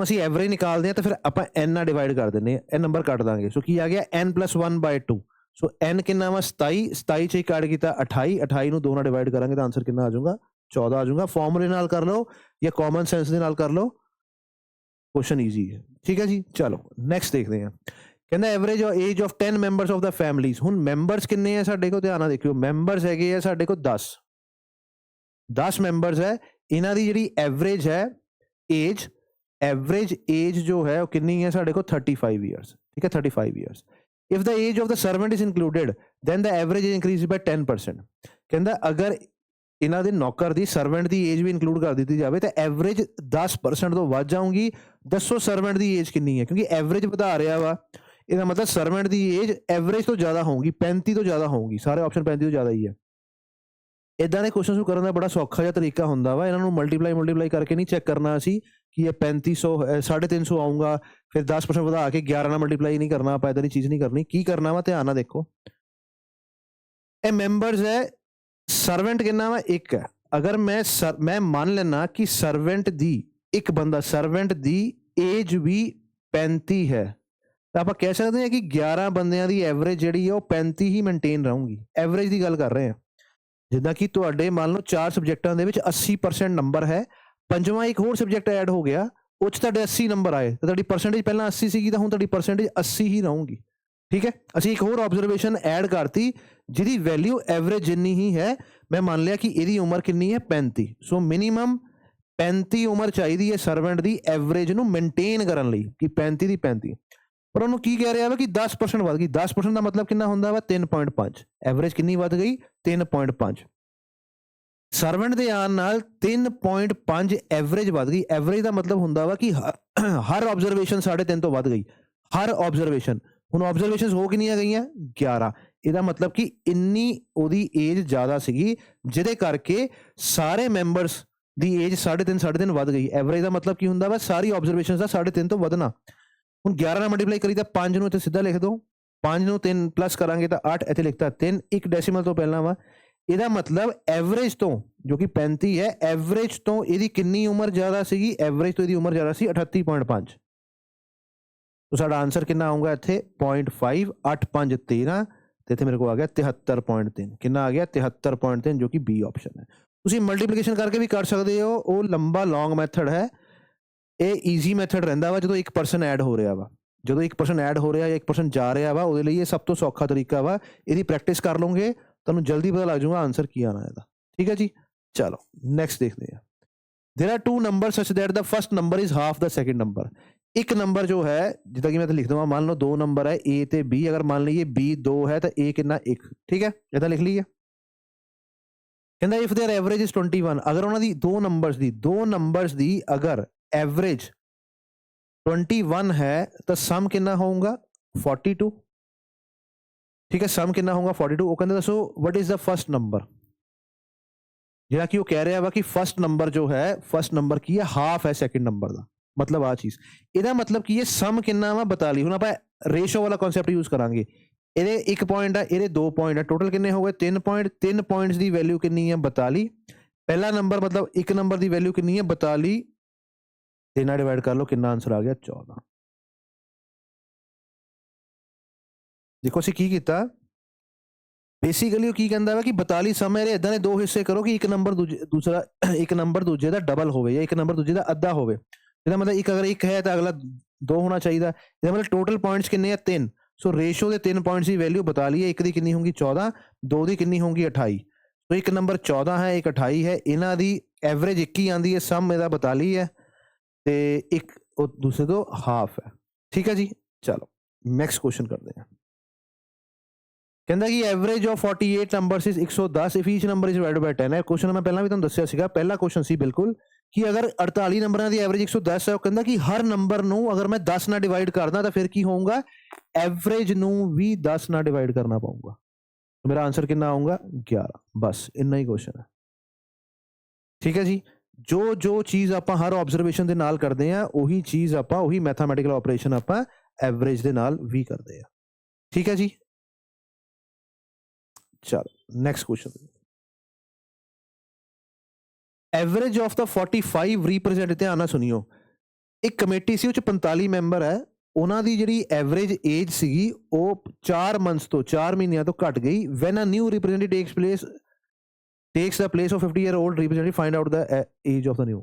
ਅਸੀਂ ਐਵਰੇਜ ਨਿਕਾਲਦੇ ਹਾਂ ਤਾਂ ਫਿਰ ਆਪਾਂ n ਨਾਲ ਡਿਵਾਈਡ ਕਰ ਦਿੰਦੇ ਹਾਂ, ਇਹ ਨੰਬਰ ਕੱਟ ਦਾਂਗੇ। ਸੋ ਕੀ ਆ ਗਿਆ? n plus 1/2। ਸੋ n ਕਿੰਨਾ ਵਾ? 27। 27 ਚ ਕੱਟ ਕੀਤਾ 28। 28 ਨੂੰ 2 ਨਾਲ ਡਿਵਾਈਡ ਕਰਾਂਗੇ ਤਾਂ ਆਂਸਰ ਕਿੰਨਾ ਆ ਜਾਊਗਾ? 14 ਆ ਜਾਊਗਾ। ਫਾਰਮੂਲੇ ਨਾਲ ਕਰ ਲਓ ਜਾਂ ਕਾਮਨ ਸੈਂਸ ਦੇ ਨਾਲ ਕਰ ਲਓ, ਕੁਐਸਚਨ ਈਜ਼ੀ ਹੈ। ਠੀਕ ਹੈ ਜੀ, ਚਲੋ ਨੈਕਸਟ ਦੇਖਦੇ ਹਾਂ। ਕਹਿੰਦਾ average age of 10 members of the families. ਹੁਣ ਮੈਂਬਰਸ ਕਿੰਨੇ ਆ ਸਾਡੇ ਕੋਲ? ਧਿਆਨ ਨਾਲ ਦੇਖਿਓ, ਮੈਂਬਰਸ ਹੈਗੇ ਆ ਸਾਡੇ ਕੋਲ 10 ਮੈਂਬਰਸ ਹੈ। ਇਹਨਾਂ ਦੀ ਜਿਹੜੀ ਐਵਰੇਜ ਹੈ ਏਜ, ਐਵਰੇਜ ਏਜ ਜੋ ਹੈ ਉਹ ਕਿੰਨੀ ਹੈ ਸਾਡੇ ਕੋਲ? 35 ਈਅਰਸ। ਠੀਕ ਹੈ, 35 years. If the age of the servant is included then the average increase by 10%। ਕਹਿੰਦਾ ਅਗਰ ਇਹਨਾਂ ਦੇ ਨੌਕਰ ਦੀ, ਸਰਵੈਂਟ ਦੀ ਏਜ ਵੀ ਇਨਕਲੂਡ ਕਰ ਦਿੱਤੀ ਜਾਵੇ ਤਾਂ ਐਵਰੇਜ 10% ਤੋਂ ਵੱਧ ਜਾਊਗੀ। ਦੱਸੋ ਸਰਵੈਂਟ ਦੀ ਏਜ ਕਿੰਨੀ ਹੈ? ਕਿਉਂਕਿ ਐਵਰੇਜ ਵਧਾ ਰਿਹਾ ਵਾ, ਇਹਦਾ ਮਤਲਬ ਸਰਵੈਂਟ ਦੀ ਏਜ ਐਵਰੇਜ ਤੋਂ ਜ਼ਿਆਦਾ ਹੋਊਗੀ, 35 ਤੋਂ ਜ਼ਿਆਦਾ ਹੋਊਗੀ। ਸਾਰੇ ਆਪਸ਼ਨ 35 ਤੋਂ ਜ਼ਿਆਦਾ ਹੀ ਹੈ। ਇਦਾਂ ਦੇ ਕੁਐਸਚਨਸ ਨੂੰ ਕਰਨ ਦਾ ਬੜਾ ਸੌਖਾ ਜਿਹਾ ਤਰੀਕਾ ਹੁੰਦਾ ਵਾ। ਇਹਨਾਂ ਨੂੰ ਮਲਟੀਪਲਾਈ ਕਰਕੇ ਨਹੀਂ ਚੈੱਕ ਕਰਨਾ ਅਸੀਂ ਕਿ ਇਹ 3500 350 ਆਊਗਾ, ਫਿਰ 10% ਵਧਾ ਕੇ 11 ਨਾਲ ਮਲਟੀਪਲਾਈ ਨਹੀਂ ਕਰਨਾ ਆਪਾਂ। ਇਦਾਂ ਦੀ ਚੀਜ਼ ਨਹੀਂ ਕਰਨੀ। ਕੀ ਕਰਨਾ ਵਾ? ਧਿਆਨ ਨਾਲ ਦੇਖੋ, ਇਹ ਮੈਂਬਰਸ ਹੈ। ਸਰਵੈਂਟ ਕਿੰਨਾ ਵਾ? 1 ਹੈ। ਅਗਰ ਮੈਂ ਮੰਨ ਲੈਣਾ ਕਿ ਸਰਵੈਂਟ ਦੀ, ਇੱਕ ਬੰਦਾ ਸਰਵੈਂਟ ਦੀ ਏਜ ਵੀ 35 ਹੈ ਤਾਂ ਆਪਾਂ ਕਹਿ ਸਕਦੇ ਹਾਂ ਕਿ 11 ਬੰਦਿਆਂ ਦੀ ਐਵਰੇਜ ਜਿਹੜੀ ਹੈ ਉਹ 35 ਹੀ ਮੇਨਟੇਨ ਰਹੂਗੀ। ਐਵਰੇਜ ਦੀ ਗੱਲ ਕਰ ਰਹੇ ਹਾਂ। ਜਿੱਦਾਂ ਕਿ ਤੁਹਾਡੇ ਮੰਨ ਲਓ 4 ਸਬਜੈਕਟਾਂ ਦੇ ਵਿੱਚ 80% ਨੰਬਰ ਹੈ, ਪੰਜਵਾਂ ਇੱਕ ਹੋਰ ਸਬਜੈਕਟ ਐਡ ਹੋ ਗਿਆ, ਉਹ 'ਚ ਤੁਹਾਡੇ 80 ਨੰਬਰ ਆਏ ਤਾਂ ਤੁਹਾਡੀ ਪਰਸੈਂਟੇਜ ਪਹਿਲਾਂ 80 ਸੀਗੀ ਤਾਂ ਹੁਣ ਤੁਹਾਡੀ ਪਰਸੈਂਟੇਜ 80 ਹੀ ਰਹੂਗੀ। ਠੀਕ ਹੈ, ਅਸੀਂ ਇੱਕ ਹੋਰ ਆਬਜ਼ਰਵੇਸ਼ਨ ਐਡ ਕਰਤੀ ਜਿਹਦੀ ਵੈਲਿਊ ਐਵਰੇਜ ਜਿੰਨੀ ਹੀ ਹੈ। ਮੈਂ ਮੰਨ ਲਿਆ ਕਿ ਇਹਦੀ ਉਮਰ ਕਿੰਨੀ ਹੈ? 35। ਸੋ ਮਿਨੀਮਮ 35 ਉਮਰ ਚਾਹੀਦੀ ਹੈ ਸਰਵੈਂਟ ਦੀ ਐਵਰੇਜ ਨੂੰ ਮੇਨਟੇਨ ਕਰਨ ਲਈ, ਕਿ 35 ਦੀ 35। ਪਰ ਉਹਨੂੰ ਕੀ ਕਹਿ ਰਿਹਾ ਵਾ ਕਿ 10% ਵੱਧ ਗਈ। 10% ਦਾ ਮਤਲਬ ਕਿੰਨਾ ਹੁੰਦਾ ਵਾ? 3.5। ਐਵਰੇਜ ਕਿੰਨੀ ਵੱਧ ਗਈ? 3.5। ਸਰਵੈਂਟ ਦੇ ਆਉਣ ਨਾਲ 3.5 ਐਵਰੇਜ ਵੱਧ ਗਈ। ਐਵਰੇਜ ਦਾ ਮਤਲਬ ਹੁੰਦਾ ਵਾ ਕਿ ਹਰ ਆਬਜ਼ਰਵੇਸ਼ਨ 3.5 ਤੋਂ ਵੱਧ ਗਈ। ਹਰ ਆਬਜ਼ਰਵੇਸ਼ਨ। ਹੁਣ ਆਬਜ਼ਰਵੇਸ਼ਨਸ ਹੋ ਕਿੰਨੀਆਂ ਗਈਆਂ? 11। ਇਹਦਾ ਮਤਲਬ ਕਿ ਇੰਨੀ ਉਹਦੀ ਏਜ ਜ਼ਿਆਦਾ ਸੀਗੀ ਜਿਹਦੇ ਕਰਕੇ ਸਾਰੇ ਮੈਂਬਰਸ ਦੀ ਏਜ 3.5 ਵੱਧ ਗਈ। ਐਵਰੇਜ ਦਾ ਮਤਲਬ ਕੀ ਹੁੰਦਾ ਵਾ? ਸਾਰੀ ਆਬਜ਼ਰਵੇਸ਼ਨਸ ਦਾ 3.5 ਤੋਂ ਵਧਣਾ। ਹੁਣ 11 ਨਾਲ ਮਲਟੀਪਲਾਈ ਕਰੀ ਤਾਂ 5 ਨੂੰ ਇੱਥੇ ਸਿੱਧਾ ਲਿਖ ਦਿਓ, 5 ਨੂੰ 3 ਪਲੱਸ ਕਰਾਂਗੇ ਤਾਂ 8, ਇੱਥੇ ਲਿਖਤਾ 3, ਇੱਕ ਡੈਸੀਮਲ ਤੋਂ ਪਹਿਲਾਂ ਵਾ। ਇਹਦਾ ਮਤਲਬ ਐਵਰੇਜ ਤੋਂ, ਜੋ ਕਿ 35 ਹੈ, ਐਵਰੇਜ ਤੋਂ ਇਹਦੀ ਕਿੰਨੀ ਉਮਰ ਜ਼ਿਆਦਾ ਸੀਗੀ? ਐਵਰੇਜ ਤੋਂ ਇਹਦੀ ਉਮਰ ਜ਼ਿਆਦਾ ਸੀ 38.5। तो साडा आंसर कितना आऊगा इत्थे 0.5 8 5 13 ਤੇ ਇੱਥੇ ਮੇਰੇ ਕੋਲ ਆ ਗਿਆ 73.3। ਕਿੰਨਾ ਆ ਗਿਆ? 73.3, ਜੋ ਕਿ ਬੀ ਆਪਸ਼ਨ ਹੈ। ਤੁਸੀਂ ਮਲਟੀਪਲੀਕੇਸ਼ਨ ਕਰਕੇ ਵੀ ਕਰ ਸਕਦੇ ਹੋ, ਉਹ ਲੰਬਾ ਲੌਂਗ ਮੈਥਡ ਹੈ। ਇਹ ਈਜ਼ੀ ਮੈਥਡ ਰਹਿੰਦਾ ਵਾ ਜਦੋਂ ਇੱਕ ਪਰਸਨ ਐਡ ਹੋ ਰਿਹਾ ਵਾ। ਜਦੋਂ ਇੱਕ ਪਰਸਨ ਐਡ ਹੋ ਰਿਹਾ ਜਾਂ ਇੱਕ ਪਰਸਨ ਜਾ ਰਿਹਾ ਵਾ, ਉਹਦੇ ਲਈ ਇਹ ਸਭ ਤੋਂ ਸੌਖਾ ਤਰੀਕਾ ਵਾ। ਇਹਦੀ ਪ੍ਰੈਕਟਿਸ ਕਰ ਲਓਗੇ ਤੁਹਾਨੂੰ ਜਲਦੀ ਪਤਾ ਲੱਗ ਜਾਊਗਾ ਆਂਸਰ ਕੀ ਆਣਾ ਇਹਦਾ। ਠੀਕ ਹੈ ਜੀ, ਚਲੋ ਨੈਕਸਟ ਦੇਖਦੇ ਹਾਂ। There are two number such that the first number is half the second number. एक नंबर जो है, जिदा कि मैं लिख दूंगा, मान लो 2 नंबर है ए ते बी। अगर मान लीजिए बी 2 है तो ए कितना 1। ठीक है, इदा लिख लीजिए। कहता इफ देयर एवरेज इज 21, अगर उन्होंने दो नंबर्स दी अगर एवरेज 21 है तो सम कितना होगा? 42। ठीक है, सम कितना होगा? 42। वो कहते दसो what is the first number. ਜਿਹੜਾ ਕਿ ਉਹ ਕਹਿ ਰਿਹਾ ਵਾ ਕਿ ਫਸਟ ਨੰਬਰ ਜੋ ਹੈ, ਫਸਟ ਨੰਬਰ ਕੀ ਹੈ? ਹਾਫ ਹੈ ਸੈਕਿੰਡ ਨੰਬਰ ਦਾ। ਮਤਲਬ ਆ ਚੀਜ਼, ਇਹਦਾ ਮਤਲਬ ਕੀ ਹੈ? ਸਮ ਕਿੰਨਾ ਵਾ? 42। ਹੁਣ ਆਪਾਂ ਰੇਸ਼ੋ ਵਾਲਾ ਕਨਸੈਪਟ ਯੂਜ਼ ਕਰਾਂਗੇ। ਇਹਦੇ 1 ਪੁਆਇੰਟ ਆ, ਇਹਦੇ 2 ਪੁਆਇੰਟ ਆ, ਟੋਟਲ ਕਿੰਨੇ ਹੋ ਗਏ? 3 ਪੁਆਇੰਟ। 3 ਪੁਆਇੰਟਸ ਦੀ ਵੈਲਿਊ ਕਿੰਨੀ ਹੈ? 42। ਪਹਿਲਾ ਨੰਬਰ ਮਤਲਬ ਇੱਕ ਨੰਬਰ ਦੀ ਵੈਲਿਊ ਕਿੰਨੀ ਹੈ? 42। 3 ਨਾਲ ਡਿਵਾਈਡ ਕਰ ਲਓ, ਕਿੰਨਾ ਆਂਸਰ ਆ ਗਿਆ? 14। ਦੇਖੋ ਅਸੀਂ ਕੀ ਕੀਤਾ, बेसिकली वो की कहता है कि 42 सम है, इदां दे दो हिस्से करो कि एक नंबर दूसरा एक नंबर दूजे का डबल होवे या एक नंबर दूजे का अद्धा होवे। इसदा मतलब एक अगर एक है तो अगला 2 होना चाहिए। इसदा मतलब टोटल पॉइंट्स कितने हैं? 3। सो रेशो के 3 पॉइंट्स की वैल्यू 42 है। एक दी कितनी होगी? 14। 2 दी कितनी होगी? 28। तो एक नंबर 14 है, एक 28 है। इन्हां दी एवरेज 1 ही आती है, सम इहदा 42 है तो एक दूसरे तो हाफ है। ठीक है जी, चलो नैक्सट क्वेश्चन करते हैं। कहता कि average of 48 numbers is 110 if each number is divided by 10 है। क्वेश्चन मैं पहला भी तुहानू दस्सिया सीगा, पहला क्वेश्चन सी बिल्कुल कि अगर 48 नंबरों की एवरेज 110 है, कहता कि हर नंबर नू अगर मैं 10 ना डिवाइड करदा तो फिर की होगा? एवरेज नू भी 10 ना डिवाइड करना पऊगा। तो मेरा आंसर कितना आऊगा? 11। बस इन्ना ही क्वेश्चन है। ठीक है जी, जो चीज़ आप हर ऑब्जरवेशन के नाल करते हैं, उही चीज़ आप उही मैथामैटिकल ऑपरेशन आप ਐਵਰੇਜ ਦੇ ਨਾਲ ਵੀ ਕਰਦੇ ਆ। ਠੀਕ ਹੈ ਜੀ, ਚਲੋ next question. Average of the 45 represent, ਧਿਆਨ ਨਾਲ ਸੁਣਿਓ। ਇੱਕ ਕਮੇਟੀ ਸੀ, ਉਹ 'ਚ 45 ਮੈਂਬਰ ਹੈ, ਉਹਨਾਂ ਦੀ ਜਿਹੜੀ ਐਵਰੇਜ ਏਜ ਸੀਗੀ ਉਹ 4 ਮੰਥਸ ਤੋਂ 4 ਮਹੀਨਿਆਂ ਤੋਂ ਘਟ ਗਈ। When a new representative takes the place of 50-year-old representative, find out the age of the new।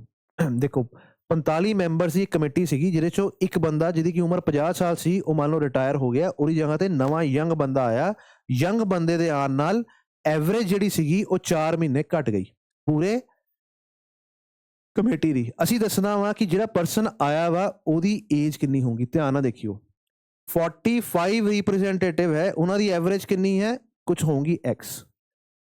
ਦੇਖੋ 45 ਮੈਂਬਰ ਦੀ ਇੱਕ ਕਮੇਟੀ ਸੀਗੀ, ਜਿਹਦੇ ਚੋਂ ਇੱਕ ਬੰਦਾ ਜਿਹਦੀ ਕੀ ਉਮਰ 50 ਸਾਲ ਸੀ, ਉਹ ਮੰਨ ਲਓ ਰਿਟਾਇਰ ਹੋ ਗਿਆ, ਉਹਦੀ ਜਗ੍ਹਾ ਤੇ ਨਵਾਂ ਯੰਗ ਬੰਦਾ ਆਇਆ। ਯੰਗ ਬੰਦੇ ਦੇ ਆਉਣ ਨਾਲ ਐਵਰੇਜ ਜਿਹੜੀ ਸੀਗੀ ਉਹ 4 ਮਹੀਨੇ ਘਟ ਗਈ ਪੂਰੇ ਕਮੇਟੀ ਦੀ। ਅਸੀਂ ਦੱਸਣਾ ਵਾ ਕਿ ਜਿਹੜਾ ਪਰਸਨ ਆਇਆ ਵਾ ਉਹਦੀ ਏਜ ਕਿੰਨੀ ਹੋਊਗੀ। ਧਿਆਨ ਨਾਲ ਦੇਖਿਓ, 45 ਰਿਪਰੈਜ਼ੈਂਟੇਟਿਵ ਹੈ, ਉਹਨਾਂ ਦੀ ਐਵਰੇਜ ਕਿੰਨੀ ਹੈ, ਕੁਝ ਹੋਊਗੀ X।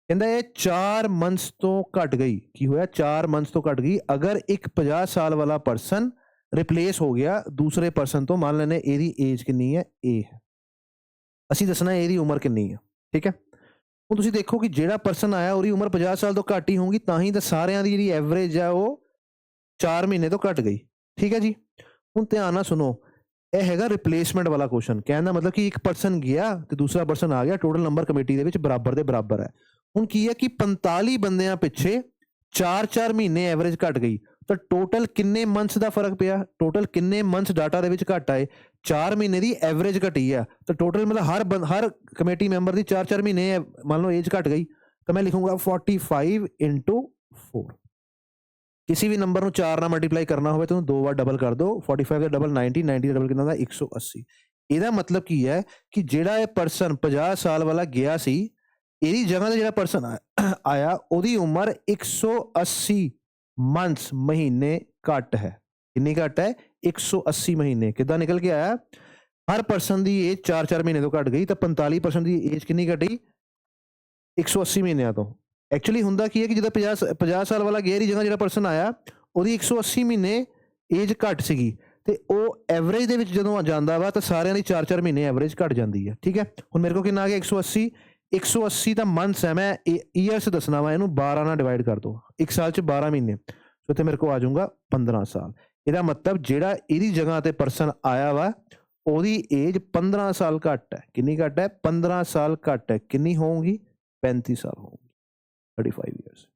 ਕਹਿੰਦਾ ਇਹ 4 ਮੰਥਸ ਤੋਂ ਘਟ ਗਈ। ਕੀ ਹੋਇਆ, 4 ਮੰਥਸ ਤੋਂ ਘਟ ਗਈ। ਅਗਰ ਇੱਕ 50 ਸਾਲ ਵਾਲਾ ਪਰਸਨ ਰਿਪਲੇਸ ਹੋ ਗਿਆ ਦੂਸਰੇ ਪਰਸਨ ਤੋਂ, ਮੰਨ ਲੈਣੇ ਇਹਦੀ ਏਜ ਕਿੰਨੀ ਹੈ, A ਹੈ, ਅਸੀਂ ਦੱਸਣਾ ਇਹਦੀ ਉਮਰ ਕਿੰਨੀ ਹੈ। ਠੀਕ ਹੈ, ਹੁਣ ਤੁਸੀਂ ਦੇਖੋ ਕਿ ਜਿਹੜਾ ਪਰਸਨ ਆਇਆ ਉਹਦੀ ਉਮਰ 50 ਸਾਲ ਤੋਂ ਘੱਟ ਹੀ ਹੋਊਗੀ, ਤਾਂ ਹੀ ਤਾਂ ਸਾਰਿਆਂ ਦੀ ਜਿਹੜੀ ਐਵਰੇਜ ਹੈ ਉਹ 4 ਮਹੀਨੇ ਤੋਂ ਘਟ ਗਈ। ਠੀਕ ਹੈ ਜੀ, ਹੁਣ ਧਿਆਨ ਨਾਲ ਸੁਣੋ, ਇਹ ਹੈਗਾ ਰਿਪਲੇਸਮੈਂਟ ਵਾਲਾ ਕੁਐਸਚਨ। ਕਹਿਣ ਦਾ ਮਤਲਬ ਕਿ ਇੱਕ ਪਰਸਨ ਗਿਆ ਤੇ ਦੂਸਰਾ ਪਰਸਨ ਆ ਗਿਆ, ਟੋਟਲ ਨੰਬਰ ਕਮੇਟੀ ਦੇ ਵਿੱਚ ਬਰਾਬਰ ਦੇ ਬਰਾਬਰ ਹੈ। ਹੁਣ ਕੀ ਹੈ ਕਿ 45 ਬੰਦਿਆਂ ਪਿੱਛੇ 4-4 ਮਹੀਨੇ ਐਵਰੇਜ ਘਟ ਗਈ, ਤਾਂ ਟੋਟਲ ਕਿੰਨੇ ਮੰਥਸ ਦਾ ਫਰਕ ਪਿਆ, ਟੋਟਲ ਕਿੰਨੇ ਮੰਥਸ ਡਾਟਾ ਦੇ ਵਿੱਚ ਘਟ ਆਏ। 4 ਮਹੀਨੇ ਦੀ ਐਵਰੇਜ ਘਟੀ ਆ, ਤਾਂ ਟੋਟਲ ਮਤਲਬ ਹਰ ਕਮੇਟੀ ਮੈਂਬਰ ਦੀ 4-4 ਮਹੀਨੇ ਮੰਨ ਲਓ ਏਜ ਘਟ ਗਈ, ਤਾਂ ਮੈਂ ਲਿਖੂੰਗਾ 45 × 4। ਕਿਸੇ ਵੀ ਨੰਬਰ ਨੂੰ 4 ਨਾਲ ਮਲਟੀਪਲਾਈ ਕਰਨਾ ਹੋਵੇ ਤਾਂ ਉਹਨੂੰ 2 ਵਾਰ ਡਬਲ ਕਰ ਦਿਓ। 45 ਦਾ ਡਬਲ 90, 90 ਦਾ ਡਬਲ ਕਿੰਨਾ ਦਾ 180। ਇਹਦਾ ਮਤਲਬ ਕੀ ਹੈ ਕਿ ਜਿਹੜਾ ਇਹ ਪਰਸਨ 50 ਸਾਲ ਵਾਲਾ ਗਿਆ ਸੀ, ਇਹਦੀ ਜਗ੍ਹਾ ਤੇ ਜਿਹੜਾ ਪਰਸਨ ਆਇਆ ਉਹਦੀ ਉਮਰ 180 ਮੰਥਸ ਮਹੀਨੇ ਘੱਟ ਹੈ। ਕਿੰਨੀ ਘੱਟ ਹੈ, 180 ਮਹੀਨੇ। ਕਿੱਦਾਂ ਨਿਕਲ ਕੇ ਆਇਆ, ਹਰ ਪਰਸਨ ਦੀ ਏਜ 4-4 ਮਹੀਨੇ ਤੋਂ ਘੱਟ ਗਈ, ਤਾਂ 45% ਦੀ ਏਜ ਕਿੰਨੀ ਘਟੀ, 180 ਮਹੀਨਿਆਂ ਤੋਂ। ਐਕਚੁਅਲੀ ਹੁੰਦਾ ਕੀ ਹੈ ਕਿ ਜਦੋਂ 50 ਸਾਲ ਵਾਲਾ ਗਿਆ, ਦੀ ਜਗ੍ਹਾ ਜਿਹੜਾ ਪਰਸਨ ਆਇਆ ਉਹਦੀ 180 ਮਹੀਨੇ ਏਜ ਘੱਟ ਸੀਗੀ, ਤੇ ਉਹ ਐਵਰੇਜ ਦੇ ਵਿੱਚ ਜਦੋਂ ਜਾਂਦਾ ਵਾ ਤਾਂ ਸਾਰਿਆਂ ਦੀ 4-4 ਮਹੀਨੇ ਐਵਰੇਜ ਘੱਟ ਜਾਂਦੀ ਹੈ। ਠੀਕ ਹੈ, ਹੁਣ ਮੇਰੇ ਕੋਲ ਕਿੰਨਾ ਆ ਗਿਆ 180 ਤਾਂ ਮੰਥਸ ਹੈ, ਮੈਂ ਈਅਰਸ ਦੱਸਣਾ ਵਾ, ਇਹਨੂੰ 12 ਨਾਲ ਡਿਵਾਈਡ ਕਰ ਦਿਓ। ਇੱਕ ਸਾਲ 'ਚ 12 ਮਹੀਨੇ, ਸੋ ਤੇ ਮੇਰੇ ਕੋਲ ਆ ਜਾਊਗਾ 15 ਸਾਲ। ਇਹਦਾ ਮਤਲਬ ਜਿਹੜਾ ਇਹਦੀ ਜਗ੍ਹਾ ਤੇ ਪਰਸਨ ਆਇਆ ਵਾ ਉਹਦੀ ਏਜ 15 ਸਾਲ ਘੱਟ ਹੈ। ਕਿੰਨੀ ਘੱਟ ਹੈ, 15 ਸਾਲ ਘੱਟ ਹੈ। ਕਿੰਨੀ ਹੋਊਗੀ, 35 ਸਾਲ ਹੋਊਗੀ, 35 ਈਅਰਸ।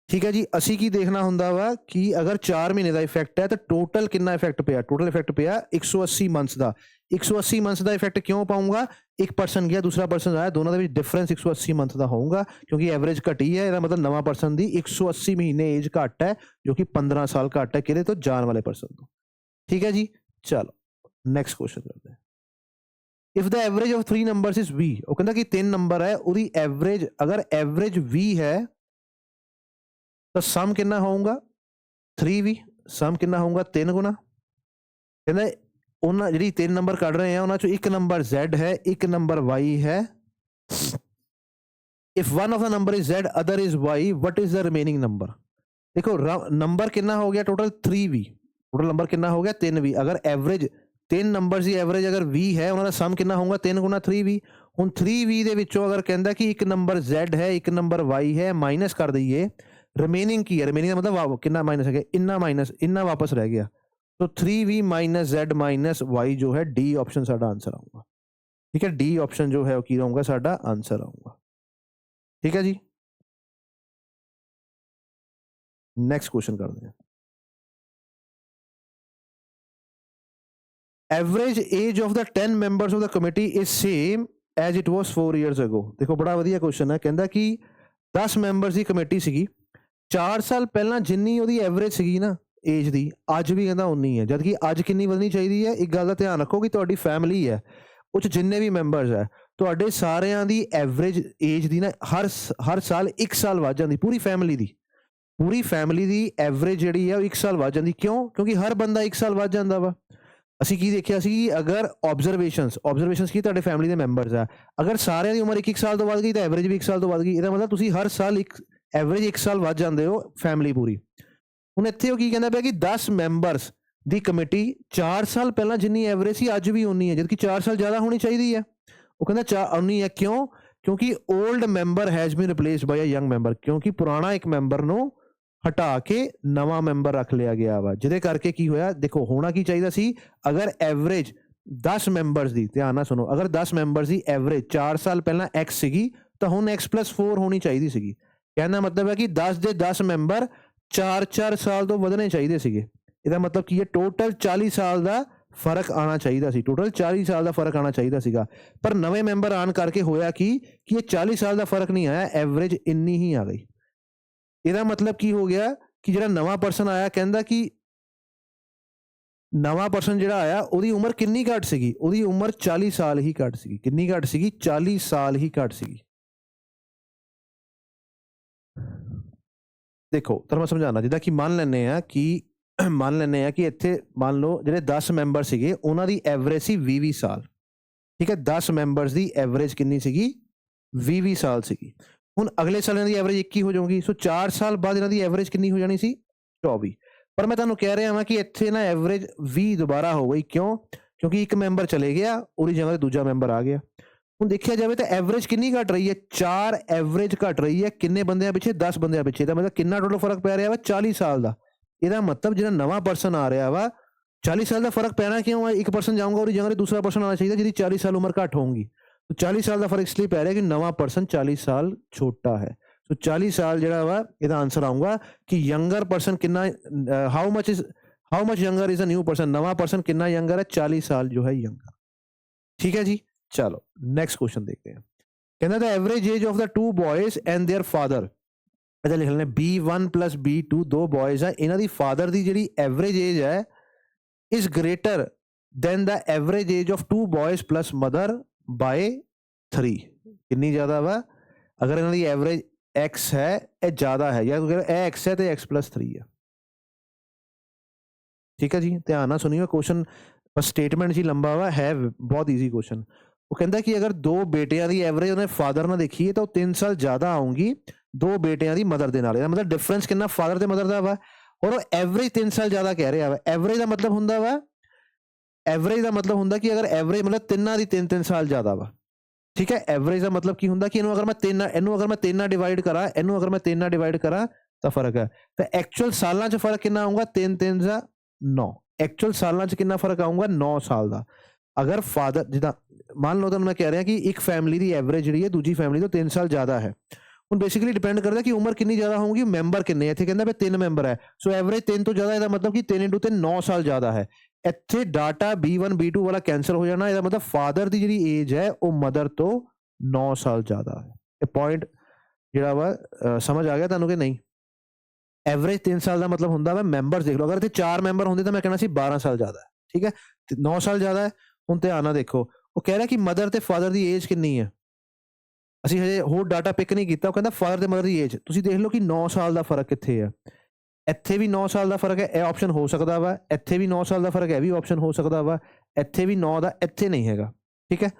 ਠੀਕ ਹੈ ਜੀ, ਅਸੀਂ ਕੀ ਦੇਖਣਾ ਹੁੰਦਾ ਵਾ ਕਿ ਅਗਰ 4 ਮਹੀਨੇ ਦਾ ਇਫੈਕਟ ਹੈ ਤਾਂ ਟੋਟਲ ਕਿੰਨਾ ਇਫੈਕਟ ਪਿਆ, ਟੋਟਲ ਇਫੈਕਟ ਪਿਆ 180 ਮੰਥਸ ਦਾ। 180 ਮੰਥਸ ਦਾ ਇਫੈਕਟ ਕਿਉਂ ਪਾਊਂਗਾ, ਇੱਕ ਪਰਸਨ ਗਿਆ ਦੂਸਰਾ ਪਰਸਨ ਆਇਆ, ਦੋਨਾਂ ਦੇ ਵਿੱਚ ਡਿਫਰੈਂਸ 180 ਮੰਥ ਦਾ ਹੋਊਗਾ, ਕਿਉਂਕਿ ਐਵਰੇਜ ਘਟੀ ਹੈ। ਇਹਦਾ ਮਤਲਬ ਨਵਾਂ ਪਰਸਨ ਦੀ 180 ਮਹੀਨੇ ਏਜ ਘੱਟ ਹੈ, ਜੋ ਕਿ 15 ਸਾਲ ਘੱਟ ਹੈ ਕਿਹਦੇ ਤੋਂ, ਜਾਣ ਵਾਲੇ ਪਰਸਨ ਤੋਂ। ਠੀਕ ਹੈ ਜੀ, ਚਲੋ ਨੈਕਸਟ ਕੁਐਸਚਨ ਕਰਦੇ ਹਾਂ। If the average of 3 numbers is 20, ਉਹ ਕਹਿੰਦਾ ਕਿ 3 ਨੰਬਰ ਹੈ, ਉਹਦੀ ਐਵਰੇਜ ਅਗਰ ਐਵਰੇਜ 20 ਹੈ ਤਾਂ ਸਮ ਕਿੰਨਾ ਹੋਊਗਾ, 3v। ਸਮ ਕਿੰਨਾ ਹੋਊਗਾ, 3 ਗੁਣਾ। ਕਹਿੰਦਾ ਉਹਨਾਂ ਜਿਹੜੀ 3 ਨੰਬਰ ਕੱਢ ਰਹੇ ਆ ਉਹਨਾਂ ਚੋਂ ਇੱਕ ਨੰਬਰ Z ਹੈ, ਇੱਕ ਨੰਬਰ Y ਹੈ। If one of the number is Z, other is Y, what is the remaining number. ਦੇਖੋ ਨੰਬਰ ਕਿੰਨਾ ਹੋ ਗਿਆ ਟੋਟਲ, 3v। ਟੋਟਲ ਨੰਬਰ ਕਿੰਨਾ ਹੋ ਗਿਆ, 3v। ਅਗਰ ਐਵਰੇਜ 3 ਨੰਬਰ ਦੀ ਐਵਰੇਜ ਅਗਰ 20 ਹੈ, ਉਹਨਾਂ ਦਾ ਸਮ ਕਿੰਨਾ ਹੋਊਗਾ, 3 ਗੁਣਾ 3v। ਹੁਣ 3v ਦੇ ਵਿੱਚੋਂ ਅਗਰ ਕਹਿੰਦਾ ਕਿ ਇੱਕ ਨੰਬਰ Z ਹੈ, ਇੱਕ ਨੰਬਰ Y ਹੈ, ਮਾਈਨਸ ਕਰ ਦਈਏ, ਰਿਮੇਨਿੰਗ ਕੀ ਹੈ, ਰਿਮੇਨਿੰਗ ਦਾ ਮਤਲਬ ਕਿੰਨਾ ਮਾਈਨਸ ਹੈ, ਇੰਨਾ ਮਾਈਨਸ, ਇੰਨਾ ਵਾਪਸ ਰਹਿ ਗਿਆ। तो 3v minus Z minus Y जो है डी ऑप्शन साडा आंसर आऊगा। ठीक है, डी ऑप्शन जो है वो की रहूंगा साडा आंसर आऊगा। ठीक है जी, नेक्स्ट क्वेश्चन करते हैं। Average age of the 10 members of the committee is same age it was 4 years ago। देखो बड़ा वधिया क्वेश्चन है, कहता कि 10 ਮੈਂਬਰਸ ਦੀ ਕਮੇਟੀ ਸੀਗੀ, 4 ਸਾਲ ਪਹਿਲਾਂ ਜਿੰਨੀ ਉਹਦੀ ਐਵਰੇਜ ਸੀਗੀ ਨਾ ਏਜ ਦੀ, ਅੱਜ ਵੀ ਕਹਿੰਦਾ ਉਨੀ ਹੈ। ਜਦ ਕਿ ਅੱਜ ਕਿੰਨੀ ਵਧਣੀ ਚਾਹੀਦੀ ਹੈ। ਇੱਕ ਗੱਲ ਦਾ ਧਿਆਨ ਰੱਖੋ ਕਿ ਤੁਹਾਡੀ ਫੈਮਿਲੀ ਹੈ, ਉਹ 'ਚ ਜਿੰਨੇ ਵੀ ਮੈਂਬਰਸ ਹੈ, ਤੁਹਾਡੇ ਸਾਰਿਆਂ ਦੀ ਐਵਰੇਜ ਏਜ ਦੀ ਨਾ ਹਰ ਸਾਲ 1 ਸਾਲ ਵੱਧ ਜਾਂਦੀ। ਪੂਰੀ ਫੈਮਿਲੀ ਦੀ ਐਵਰੇਜ ਜਿਹੜੀ ਹੈ ਉਹ 1 ਸਾਲ ਵੱਧ ਜਾਂਦੀ। ਕਿਉਂ? ਕਿਉਂਕਿ ਹਰ ਬੰਦਾ 1 ਸਾਲ ਵੱਧ ਜਾਂਦਾ ਵਾ। ਅਸੀਂ ਕੀ ਦੇਖਿਆ ਸੀ, ਅਗਰ ਆਬਜ਼ਰਵੇਸ਼ਨਸ ਕੀ ਤੁਹਾਡੇ ਫੈਮਿਲੀ ਦੇ ਮੈਂਬਰਸ ਆ, ਅਗਰ ਸਾਰਿਆਂ ਦੀ ਉਮਰ 1 ਸਾਲ ਤੋਂ ਵੱਧ ਗਈ ਤਾਂ ਐਵਰੇਜ ਵੀ 1 ਸਾਲ ਤੋਂ ਵੱਧ ਗਈ। ਇਹਦਾ ਮਤਲਬ ਤੁਸੀਂ ਹਰ ਸਾਲ ਐਵਰੇਜ 1 ਸਾਲ ਵੱਧ ਜਾਂਦੇ ਹੋ ਫੈਮਿਲੀ ਪੂਰੀ। ਹੁਣ ਇੱਥੇ ਉਹ ਕੀ ਕਹਿੰਦਾ ਪਿਆ ਕਿ 10 ਮੈਂਬਰਸ ਦੀ ਕਮੇਟੀ 4 ਸਾਲ ਪਹਿਲਾਂ ਜਿੰਨੀ ਐਵਰੇਜ ਸੀ ਅੱਜ ਵੀ ਉਨੀ ਹੈ, ਜਦਕਿ 4 ਸਾਲ ਜ਼ਿਆਦਾ ਹੋਣੀ ਚਾਹੀਦੀ ਹੈ। ਉਹ ਕਹਿੰਦਾ ਉਨੀ ਹੈ। ਕਿਉਂ? ਕਿਉਂਕਿ old member has been replaced by a young member. ਕਿਉਂਕਿ ਪੁਰਾਣਾ ਇੱਕ ਮੈਂਬਰ ਨੂੰ ਹਟਾ ਕੇ ਨਵਾਂ ਮੈਂਬਰ ਰੱਖ ਲਿਆ ਗਿਆ ਵਾ, ਜਿਹਦੇ ਕਰਕੇ ਕੀ ਹੋਇਆ, ਦੇਖੋ ਹੋਣਾ ਕੀ ਚਾਹੀਦਾ ਸੀ, ਅਗਰ ਐਵਰੇਜ 10 ਮੈਂਬਰਸ ਦੀ, ਧਿਆਨ ਨਾਲ ਸੁਣੋ, ਅਗਰ 10 ਮੈਂਬਰਸ ਦੀ ਐਵਰੇਜ 4 ਸਾਲ ਪਹਿਲਾਂ x ਸੀਗੀ ਤਾਂ ਹੁਣ x+4 ਹੋਣੀ ਚਾਹੀਦੀ ਸੀਗੀ। ਕਹਿਣ ਦਾ ਮਤਲਬ ਹੈ ਕਿ 10 ਦੇ 10 ਮੈਂਬਰ 4-4 ਸਾਲ ਤੋਂ ਵਧਣੇ ਚਾਹੀਦੇ ਸੀਗੇ। ਇਹਦਾ ਮਤਲਬ ਕੀ ਹੈ, ਟੋਟਲ 40 ਸਾਲ ਦਾ ਫਰਕ ਆਉਣਾ ਚਾਹੀਦਾ ਸੀ, ਟੋਟਲ 40 ਸਾਲ ਦਾ ਫਰਕ ਆਉਣਾ ਚਾਹੀਦਾ ਸੀਗਾ। ਪਰ ਨਵੇਂ ਮੈਂਬਰ ਆਉਣ ਕਰਕੇ ਹੋਇਆ ਕਿ ਇਹ 40 ਸਾਲ ਦਾ ਫਰਕ ਨਹੀਂ ਆਇਆ, ਐਵਰੇਜ ਇੰਨੀ ਹੀ ਆ ਗਈ। ਇਹਦਾ ਮਤਲਬ ਕੀ ਹੋ ਗਿਆ ਕਿ ਜਿਹੜਾ ਨਵਾਂ ਪਰਸਨ ਆਇਆ, ਕਹਿੰਦਾ ਕਿ ਨਵਾਂ ਪਰਸਨ ਜਿਹੜਾ ਆਇਆ ਉਹਦੀ ਉਮਰ ਕਿੰਨੀ ਘੱਟ ਸੀਗੀ, ਉਹਦੀ ਉਮਰ 40 ਸਾਲ ਹੀ ਘੱਟ ਸੀਗੀ। ਕਿੰਨੀ ਘੱਟ ਸੀਗੀ? 40 ਸਾਲ ਹੀ ਘੱਟ ਸੀਗੀ। ਦੇਖੋ ਤੁਹਾਨੂੰ ਮੈਂ ਸਮਝਾਉਣਾ, ਜਿੱਦਾਂ ਕਿ ਮੰਨ ਲੈਂਦੇ ਆ ਕਿ ਇੱਥੇ ਮੰਨ ਲਓ ਜਿਹੜੇ 10 ਮੈਂਬਰ ਸੀਗੇ ਉਹਨਾਂ ਦੀ ਐਵਰੇਜ ਸੀ 20 ਸਾਲ, ਠੀਕ ਹੈ। 10 ਮੈਂਬਰਸ ਦੀ ਐਵਰੇਜ ਕਿੰਨੀ ਸੀਗੀ? 20 ਸਾਲ ਸੀਗੀ। ਹੁਣ ਅਗਲੇ ਸਾਲ ਇਹਨਾਂ ਦੀ ਐਵਰੇਜ 21 ਹੋ ਜਾਊਗੀ, ਸੋ 4 ਸਾਲ ਬਾਅਦ ਇਹਨਾਂ ਦੀ ਐਵਰੇਜ ਕਿੰਨੀ ਹੋ ਜਾਣੀ ਸੀ? 24। ਪਰ ਮੈਂ ਤੁਹਾਨੂੰ ਕਹਿ ਰਿਹਾ ਹਾਂ ਕਿ ਇੱਥੇ ਨਾ ਐਵਰੇਜ 20 ਦੁਬਾਰਾ ਹੋ ਗਈ। ਕਿਉਂ? ਕਿਉਂਕਿ ਇੱਕ ਮੈਂਬਰ ਚਲੇ ਗਿਆ, ਉਹਦੀ ਜਗ੍ਹਾ ਤੇ ਦੂਜਾ ਮੈਂਬਰ ਆ ਗਿਆ। ਹੁਣ ਦੇਖਿਆ ਜਾਵੇ ਤਾਂ ਐਵਰੇਜ ਕਿੰਨੀ ਘਟ ਰਹੀ ਹੈ? 4 ਐਵਰੇਜ ਘਟ ਰਹੀ ਹੈ। ਕਿੰਨੇ ਬੰਦਿਆਂ ਪਿੱਛੇ? 10 ਬੰਦਿਆਂ ਪਿੱਛੇ। ਤਾਂ ਮਤਲਬ ਕਿੰਨਾ ਟੋਟਲ ਫਰਕ ਪੈ ਰਿਹਾ ਵਾ? 40 ਸਾਲ ਦਾ। ਇਹਦਾ ਮਤਲਬ ਜਿਹੜਾ ਨਵਾਂ ਪਰਸਨ ਆ ਰਿਹਾ ਵਾ, 40 ਸਾਲ ਦਾ ਫਰਕ ਪੈਣਾ ਕਿਉਂ ਹੈ? ਇੱਕ ਪਰਸਨ ਜਾਊਗਾ, ਉਹਦੀ ਜਗ੍ਹਾ ਤੇ ਦੂਸਰਾ ਪਰਸਨ ਆਉਣਾ ਚਾਹੀਦਾ ਜਿਹਦੀ 40 ਸਾਲ ਉਮਰ ਘੱਟ ਹੋਊਗੀ। 40 ਸਾਲ ਦਾ ਫਰਕ ਇਸ ਲਈ ਪੈ ਰਿਹਾ ਕਿ ਨਵਾਂ ਪਰਸਨ 40 ਸਾਲ ਛੋਟਾ ਹੈ। ਸੋ 40 ਸਾਲ ਜਿਹੜਾ ਵਾ ਇਹਦਾ ਆਨਸਰ ਆਊਗਾ ਕਿ ਯੰਗਰ ਪਰਸਨ ਕਿੰਨਾ, how much younger is a new person. ਨਵਾਂ ਪਰਸਨ ਕਿੰਨਾ ਯੰਗਰ ਹੈ? 40 ਸਾਲ ਜੋ ਹੈ ਯੰਗਰ। ਠੀਕ ਹੈ ਜੀ। ਚਲੋ ਨੈਕਸਟ ਕੁਐਸਚਨ ਦੇਖਦੇ ਹਾਂ। ਕਹਿੰਦਾ the average age of the 2 boys and their father, ਇਹਦਾ ਲਿਖ ਲੈਣੇ B1 + B2, 2 ਬॉयਜ਼ ਆ, ਇਹਨਾਂ ਦੀ ਫਾਦਰ ਦੀ ਜਿਹੜੀ ਐਵਰੇਜ ਏਜ ਹੈ is greater than the average age of 2 boys plus mother by 3। ਕਿੰਨੀ ਜ਼ਿਆਦਾ ਵਾ? ਅਗਰ ਇਹਨਾਂ ਦੀ ਐਵਰੇਜ x ਹੈ, ਇਹ ਜ਼ਿਆਦਾ ਹੈ, ਜਾਂ ਇਹ x ਹੈ ਤੇ x+3 ਹੈ। ਠੀਕ ਹੈ ਜੀ, ਧਿਆਨ ਨਾਲ ਸੁਣੀਓ ਕੁਐਸਚਨ, ਬਸ ਸਟੇਟਮੈਂਟ ਜੀ ਲੰਬਾ ਵਾ, ਹੈ ਬਹੁਤ ਈਜ਼ੀ ਕੁਐਸਚਨ। ਉਹ ਕਹਿੰਦਾ ਕਿ ਅਗਰ 2 ਬੇਟਿਆਂ ਦੀ ਐਵਰੇਜ ਉਹਨੇ ਫਾਦਰ ਨਾਲ ਦੇਖੀਏ ਤਾਂ ਉਹ 3 ਸਾਲ ਜ਼ਿਆਦਾ ਆਉਂਗੀ 2 ਬੇਟਿਆਂ ਦੀ ਮਦਰ ਦੇ ਨਾਲ। ਇਹਦਾ ਮਤਲਬ ਡਿਫਰੈਂਸ ਕਿੰਨਾ ਫਾਦਰ ਤੇ ਮਦਰ ਦਾ ਵਾ, ਔਰ ਉਹ ਐਵਰੇਜ 3 ਸਾਲ ਜ਼ਿਆਦਾ ਕਹਿ ਰਿਹਾ ਵਾ। ਐਵਰੇਜ ਦਾ ਮਤਲਬ ਹੁੰਦਾ ਵਾ, ਐਵਰੇਜ ਦਾ ਮਤਲਬ ਹੁੰਦਾ ਕਿ ਅਗਰ ਐਵਰੇਜ ਮਤਲਬ ਤਿੰਨਾਂ ਦੀ 3-3 ਸਾਲ ਜ਼ਿਆਦਾ ਵਾ। ਠੀਕ ਹੈ, ਐਵਰੇਜ ਦਾ ਮਤਲਬ ਕੀ ਹੁੰਦਾ ਕਿ ਇਹਨੂੰ ਅਗਰ ਮੈਂ 3 ਨਾਲ ਡਿਵਾਈਡ ਕਰਾਂ, ਇਹਨੂੰ ਅਗਰ ਮੈਂ 3 ਨਾਲ ਡਿਵਾਈਡ ਕਰਾਂ ਤਾਂ ਫਰਕ ਹੈ। ਤਾਂ ਐਕਚੁਅਲ ਸਾਲਾਂ 'ਚ ਫਰਕ ਕਿੰਨਾ ਆਊਗਾ? 3-3 ਜਾਂ 9। ਐਕਚੁਅਲ ਸਾਲਾਂ 'ਚ ਕਿੰਨਾ ਫਰਕ ਆਊਗਾ? 9 ਸਾਲ ਦਾ। ਅਗਰ ਫਾਦਰ, ਜਿੱਦਾਂ ਮੰਨ ਲਓ ਤੁਹਾਨੂੰ ਮੈਂ ਕਹਿ ਰਿਹਾ ਕਿ ਇੱਕ ਫੈਮਿਲੀ ਦੀ ਐਵਰੇਜ ਜਿਹੜੀ ਹੈ ਦੂਜੀ ਫੈਮਿਲੀ ਤੋਂ 3 ਸਾਲ ਜ਼ਿਆਦਾ ਹੈ। ਹੁਣ ਬੇਸਿਕਲੀ ਡਿਪੈਂਡ ਕਰਦਾ ਕਿ ਉਮਰ ਕਿੰਨੀ ਜ਼ਿਆਦਾ ਹੋਊਗੀ, ਮੈਂਬਰ ਕਿੰਨੇ। ਇੱਥੇ ਕਹਿੰਦਾ ਵੀ 3 ਮੈਂਬਰ ਹੈ, ਸੋ ਐਵਰੇਜ 3 ਤੋਂ ਜ਼ਿਆਦਾ, ਇਹਦਾ ਮਤਲਬ ਕਿ 3 × 3 9 ਸਾਲ ਜ਼ਿਆਦਾ ਹੈ। ਇੱਥੇ ਡਾਟਾ B1 B2 ਵਾਲਾ ਕੈਂਸਲ ਹੋ ਜਾਣਾ। ਇਹਦਾ ਮਤਲਬ ਫਾਦਰ ਦੀ ਜਿਹੜੀ ਏਜ ਹੈ ਉਹ ਮਦਰ ਤੋਂ 9 ਸਾਲ ਜ਼ਿਆਦਾ ਹੈ। ਇਹ ਪੁਆਇੰਟ ਜਿਹੜਾ ਵਾ ਸਮਝ ਆ ਗਿਆ ਤੁਹਾਨੂੰ ਕਿ ਨਹੀਂ? ਐਵਰੇਜ 3 ਸਾਲ ਦਾ ਮਤਲਬ ਹੁੰਦਾ ਵਾ ਮੈਂਬਰ ਦੇਖ ਲਓ, ਅਗਰ ਇੱਥੇ 4 ਮੈਂਬਰ ਹੁੰਦੇ ਤਾਂ ਮੈਂ ਕਹਿਣਾ ਸੀ 12 ਸਾਲ ਜ਼ਿਆਦਾ ਹੈ। ਠੀਕ ਹੈ, 9 ਸਾਲ ਜ਼ਿਆਦਾ ਹੈ। ਹੁਣ ਧਿਆਨ ਨਾਲ ਦੇਖੋ, ਉਹ ਕਹਿ ਰਿਹਾ ਕਿ ਮਦਰ ਤੇ ਫਾਦਰ ਦੀ ਏਜ ਕਿੰਨੀ ਹੈ। ਅਸੀਂ ਹਜੇ ਹੋਰ ਡਾਟਾ ਪਿਕ ਨਹੀਂ ਕੀਤਾ। ਉਹ ਕਹਿੰਦਾ ਫਾਦਰ ਤੇ ਮਦਰ ਦੀ ਏਜ, ਤੁਸੀਂ ਦੇਖ ਲਓ ਕਿ 9 ਸਾਲ ਦਾ ਫਰਕ ਕਿੱਥੇ ਹੈ। ਇੱਥੇ ਵੀ 9 ਸਾਲ ਦਾ ਫਰਕ ਹੈ, ਇਹ ਆਪਸ਼ਨ ਹੋ ਸਕਦਾ ਵਾ। ਇੱਥੇ ਵੀ 9 ਸਾਲ ਦਾ ਫਰਕ ਹੈ, ਇਹ ਵੀ ਆਪਸ਼ਨ ਹੋ ਸਕਦਾ ਵਾ। ਇੱਥੇ ਵੀ 9 ਦਾ, ਇੱਥੇ ਨਹੀਂ ਹੈਗਾ। ਠੀਕ ਹੈ,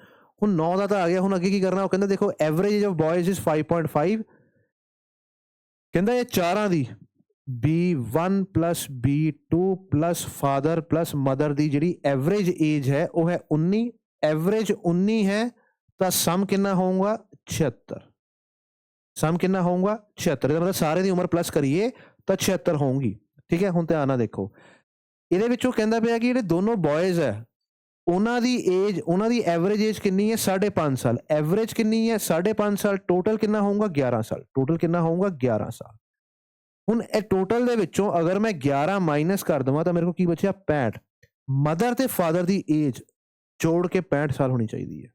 ਹੁਣ 9 ਦਾ ਤਾਂ ਆ ਗਿਆ। ਹੁਣ ਅੱਗੇ ਕੀ ਕਰਨਾ? ਉਹ ਕਹਿੰਦਾ ਦੇਖੋ ਐਵਰੇਜ ਏਜ ਆਫ ਬॉयਜ਼ ਇਜ਼ 5.5। ਕਹਿੰਦਾ ਇਹ ਚਾਰਾਂ ਦੀ B1 + B2 + ਫਾਦਰ + ਮਦਰ ਦੀ ਜਿਹੜੀ ਐਵਰੇਜ ਏਜ ਹੈ ਉਹ ਹੈ 19। ਐਵਰੇਜ 19 ਹੈ ਤਾਂ ਸਮ ਕਿੰਨਾ ਹੋਊਗਾ? 76। ਸਮ ਕਿੰਨਾ ਹੋਊਗਾ? 76। ਇਹਦਾ ਮਤਲਬ ਸਾਰੇ ਦੀ ਉਮਰ ਪਲੱਸ ਕਰੀਏ ਤਾਂ 76 ਹੋਊਗੀ। ਠੀਕ ਹੈ, ਹੁਣ ਧਿਆਨ ਨਾਲ ਦੇਖੋ, ਇਹਦੇ ਵਿੱਚੋਂ ਕਹਿੰਦਾ ਪਿਆ ਕਿ ਜਿਹੜੇ ਦੋਨੋਂ ਬॉयਜ਼ ਹੈ ਉਹਨਾਂ ਦੀ ਏਜ, ਉਹਨਾਂ ਦੀ ਐਵਰੇਜ ਏਜ ਕਿੰਨੀ ਹੈ? 5.5 ਸਾਲ। ਐਵਰੇਜ ਕਿੰਨੀ ਹੈ? 5.5 ਸਾਲ। ਟੋਟਲ ਕਿੰਨਾ ਹੋਊਗਾ? 11 ਸਾਲ। ਟੋਟਲ ਕਿੰਨਾ ਹੋਊਗਾ? 11 ਸਾਲ। ਹੁਣ ਇਹ ਟੋਟਲ ਦੇ ਵਿੱਚੋਂ ਅਗਰ ਮੈਂ 11 ਮਾਈਨਸ ਕਰ ਦੇਵਾਂ ਤਾਂ ਮੇਰੇ ਕੋਲ ਕੀ ਬਚਿਆ? 65। ਮਦਰ ਤੇ ਫਾਦਰ ਦੀ ਏਜ ਜੋੜ ਕੇ 65 ਸਾਲ ਹੋਣੀ ਚਾਹੀਦੀ ਹੈ।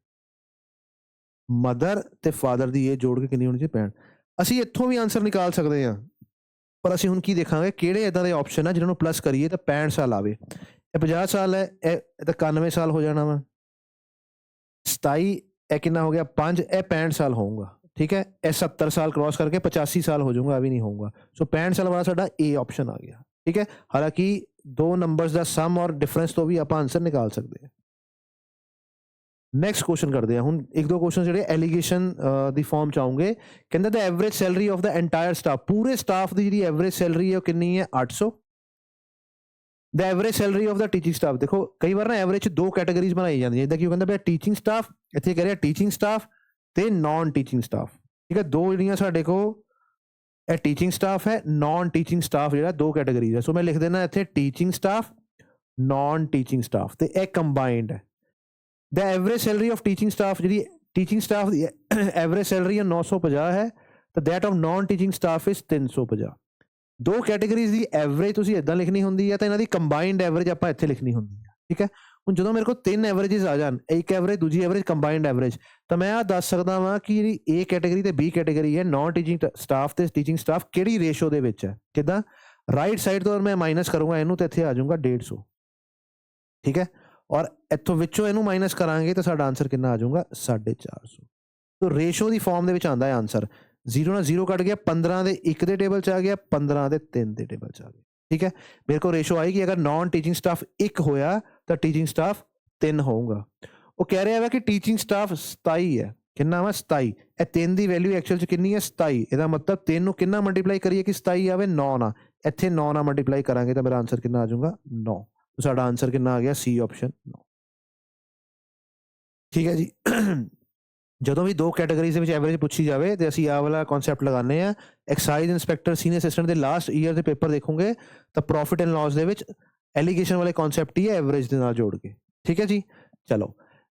ਮਦਰ ਤੇ ਫਾਦਰ ਦੀ ਏਜ ਜੋੜ ਕੇ ਕਿੰਨੀ ਹੋਣੀ ਚਾਹੀਦੀ? 65। ਅਸੀਂ ਇੱਥੋਂ ਵੀ ਆਨਸਰ ਨਿਕਾਲ ਸਕਦੇ ਹਾਂ, ਪਰ ਅਸੀਂ ਹੁਣ ਕੀ ਦੇਖਾਂਗੇ ਕਿਹੜੇ ਇਦਾਂ ਦੇ ਆਪਸ਼ਨ ਆ ਜਿਹਨਾਂ ਨੂੰ ਪਲੱਸ ਕਰੀਏ ਤਾਂ 65 ਸਾਲ ਆਵੇ। ਇਹ 50 ਸਾਲ ਹੈ, ਇਹ ਤਾਂ 91 ਸਾਲ ਹੋ ਜਾਣਾ ਵਾ। 27 ਇਹ ਕਿੰਨਾ ਹੋ ਗਿਆ? 5। ਇਹ 65 ਸਾਲ ਹੋਊਗਾ। ਠੀਕ ਹੈ, ਇਹ 70 ਸਾਲ ਕ੍ਰਾਸ ਕਰਕੇ 85 ਸਾਲ ਹੋ ਜਾਊਗਾ, ਇਹ ਵੀ ਨਹੀਂ ਹੋਊਗਾ। ਸੋ 65 ਸਾਲ ਵਾਲਾ ਸਾਡਾ ਏ ਆਪਸ਼ਨ ਆ ਗਿਆ। ਠੀਕ ਹੈ, ਹਾਲਾਂਕਿ 2 ਨੰਬਰਸ ਦਾ ਸਮ ਔਰ ਡਿਫਰੈਂਸ ਤੋਂ ਵੀ ਆਪਾਂ ਆਨਸਰ ਨਿਕਾਲ ਸਕਦੇ ਹਾਂ। ਨੈਕਸਟ ਕੁਐਸਚਨ ਕਰਦੇ ਹਾਂ। ਹੁਣ ਇੱਕ ਦੋ ਕੁਐਸਚਨ ਜਿਹੜੇ ਐਲੀਗੇਸ਼ਨ ਦੀ ਫਾਰਮ ਚ ਆਉਂਗੇ। ਕਹਿੰਦਾ the average salary of the entire staff, ਪੂਰੇ ਸਟਾਫ ਦੀ ਜਿਹੜੀ ਐਵਰੇਜ ਸੈਲਰੀ ਹੈ ਉਹ ਕਿੰਨੀ ਹੈ? 800। The average salary of the teaching staff, ਦੇਖੋ ਕਈ ਵਾਰ ਨਾ ਐਵਰੇਜ ਚ 2 ਕੈਟਾਗਰੀਜ਼ ਬਣਾਈ ਜਾਂਦੀਆਂ, ਜਿੱਦਾਂ ਕਿ ਉਹ ਕਹਿੰਦਾ ਪਿਆ ਟੀਚਿੰਗ ਸਟਾਫ, ਇੱਥੇ ਕਹਿ ਰਿਹਾ ਟੀਚਿੰਗ ਸਟਾਫ ਤੇ ਨਾਨ ਟੀਚਿੰਗ ਸਟਾਫ। ਠੀਕ ਹੈ, 2 ਜਿਹੜੀਆਂ ਸਾਡੇ ਕੋਲ ਇਹ ਟੀਚਿੰਗ ਸਟਾਫ ਹੈ, ਨॉन ਟੀਚਿੰਗ ਸਟਾਫ ਜਿਹੜਾ ਦੋ ਕੈਟਾਗਰੀਜ਼ ਹੈ। ਸੋ ਮੈਂ ਲਿਖ ਦੇਣਾ ਇੱਥੇ teaching staff, non teaching staff, ਤੇ ਇਹ ਕੰਬਾਈਨਡ ਹੈ। The average salary of teaching staff, ਜਿਹੜੀ ਟੀਚਿੰਗ ਸਟਾਫ ਦੀ ਐਵਰੇਜ ਸੈਲਰੀ 950 ਹੈ, ਤਾਂ that of non teaching staff is 350। ਦੋ ਕੈਟਾਗਰੀਜ਼ ਦੀ ਐਵਰੇਜ ਤੁਸੀਂ ਇਦਾਂ ਲਿਖਣੀ ਹੁੰਦੀ ਹੈ, ਤਾਂ ਇਹਨਾਂ ਦੀ ਕੰਬਾਈਨਡ ਐਵਰੇਜ ਆਪਾਂ ਇੱਥੇ ਲਿਖਣੀ ਹੁੰਦੀ ਹੈ। ਠੀਕ ਹੈ, ਹੁਣ ਜਦੋਂ ਮੇਰੇ ਕੋਲ ਤਿੰਨ ਐਵਰੇजेस ਆ ਜਾਣ, ਇੱਕ ਐਵਰੇਜ, ਦੂਜੀ ਐਵਰੇਜ, ਕੰਬਾਈਨਡ ਐਵਰੇਜ, ਤਾਂ ਮੈਂ ਆ ਦੱਸ ਸਕਦਾ ਵਾਂ ਕਿ ਜਿਹੜੀ ਏ ਕੈਟਾਗਰੀ ਤੇ ਬੀ ਕੈਟਾਗਰੀ ਹੈ, ਨॉन ਟੀਚਿੰਗ ਸਟਾਫ ਤੇ ਟੀਚਿੰਗ ਸਟਾਫ, ਕਿਹੜੀ ਰੇਸ਼ੋ ਦੇ ਵਿੱਚ ਹੈ। ਕਿਦਾਂ? ਰਾਈਟ ਸਾਈਡ ਤੋਂ ਮੈਂ ਮਾਈਨਸ ਕਰੂੰਗਾ ਇਹਨੂੰ, ਤੇ ਇੱਥੇ ਆ ਜਾਊਗਾ 150। ਠੀਕ ਹੈ, ਔਰ ਇੱਥੋਂ ਵਿੱਚੋਂ ਇਹਨੂੰ ਮਾਈਨਸ ਕਰਾਂਗੇ ਤਾਂ ਸਾਡਾ ਆਨਸਰ ਕਿੰਨਾ ਆ ਜਾਊਗਾ? 450। ਸੋ ਰੇਸ਼ੋ ਦੀ ਫਾਰਮ ਦੇ ਵਿੱਚ ਆਉਂਦਾ ਹੈ ਆਨਸਰ। 0 ਨਾਲ 0 ਕੱਟ ਗਿਆ, 15 ਦੇ 1 ਦੇ ਟੇਬਲ 'ਚ ਆ ਗਿਆ, 15 ਦੇ 3 ਦੇ ਟੇਬਲ 'ਚ ਆ ਗਿਆ। ਠੀਕ ਹੈ, ਮੇਰੇ ਕੋਲ ਰੇਸ਼ੋ ਆਏਗੀ, ਅਗਰ ਨॉन ਟੀਚਿੰਗ ਸਟਾਫ 1 ਹੋਇਆ ਤਾਂ ਟੀਚਿੰਗ ਸਟਾਫ 3 ਹੋਊਗਾ। ਉਹ ਕਹਿ ਰਿਹਾ ਵਾ ਕਿ ਟੀਚਿੰਗ ਸਟਾਫ 27 ਹੈ। ਕਿੰਨਾ ਵਾ? 27। ਇਹ 3 ਦੀ ਵੈਲਿਊ ਐਕਚੁਅਲ 'ਚ ਕਿੰਨੀ ਹੈ? 27। ਇਹਦਾ ਮਤਲਬ 3 ਨੂੰ ਕਿੰਨਾ ਮਲਟੀਪਲਾਈ ਕਰੀਏ ਕਿ 27 ਆਵੇ? 9 ਨਾਲ। ਇੱਥੇ 9 ਨਾਲ ਮਲਟੀਪਲਾਈ ਕਰਾਂਗੇ ਤਾਂ ਮੇਰਾ ਆਨਸਰ ਕਿੰਨਾ ਆ ਜਾਊਗਾ? 9। ਸਾਡਾ ਆਨਸਰ ਕਿੰਨਾ ਆ ਗਿਆ? ਸੀ ਆਪਸ਼ਨ 9। ਠੀਕ ਹੈ ਜੀ। ਜਦੋਂ ਵੀ ਦੋ ਕੈਟਾਗਰੀਜ਼ ਦੇ ਵਿੱਚ ਐਵਰੇਜ ਪੁੱਛੀ ਜਾਵੇ ਤੇ ਅਸੀਂ ਆਹ ਵਾਲਾ ਕਨਸੈਪਟ ਲਗਾਉਂਦੇ ਆ। ਐਕਸਾਈਜ਼ ਇੰਸਪੈਕਟਰ, ਸੀਨੀਅਰ ਅਸਿਸਟੈਂਟ ਦੇ ਲਾਸਟ ਈਅਰ ਦੇ ਪੇਪਰ ਦੇਖੋਗੇ ਤਾਂ ਪ੍ਰੋਫਿਟ ਐਂਡ ਲਾਸ ਦੇ ਵਿੱਚ ਐਲੀਗੇਸ਼ਨ ਵਾਲੇ ਕਨਸੈਪਟ ਹੀ ਹੈ ਐਵਰੇਜ ਦੇ ਨਾਲ ਜੋੜ ਕੇ। ਠੀਕ ਹੈ ਜੀ, ਚਲੋ।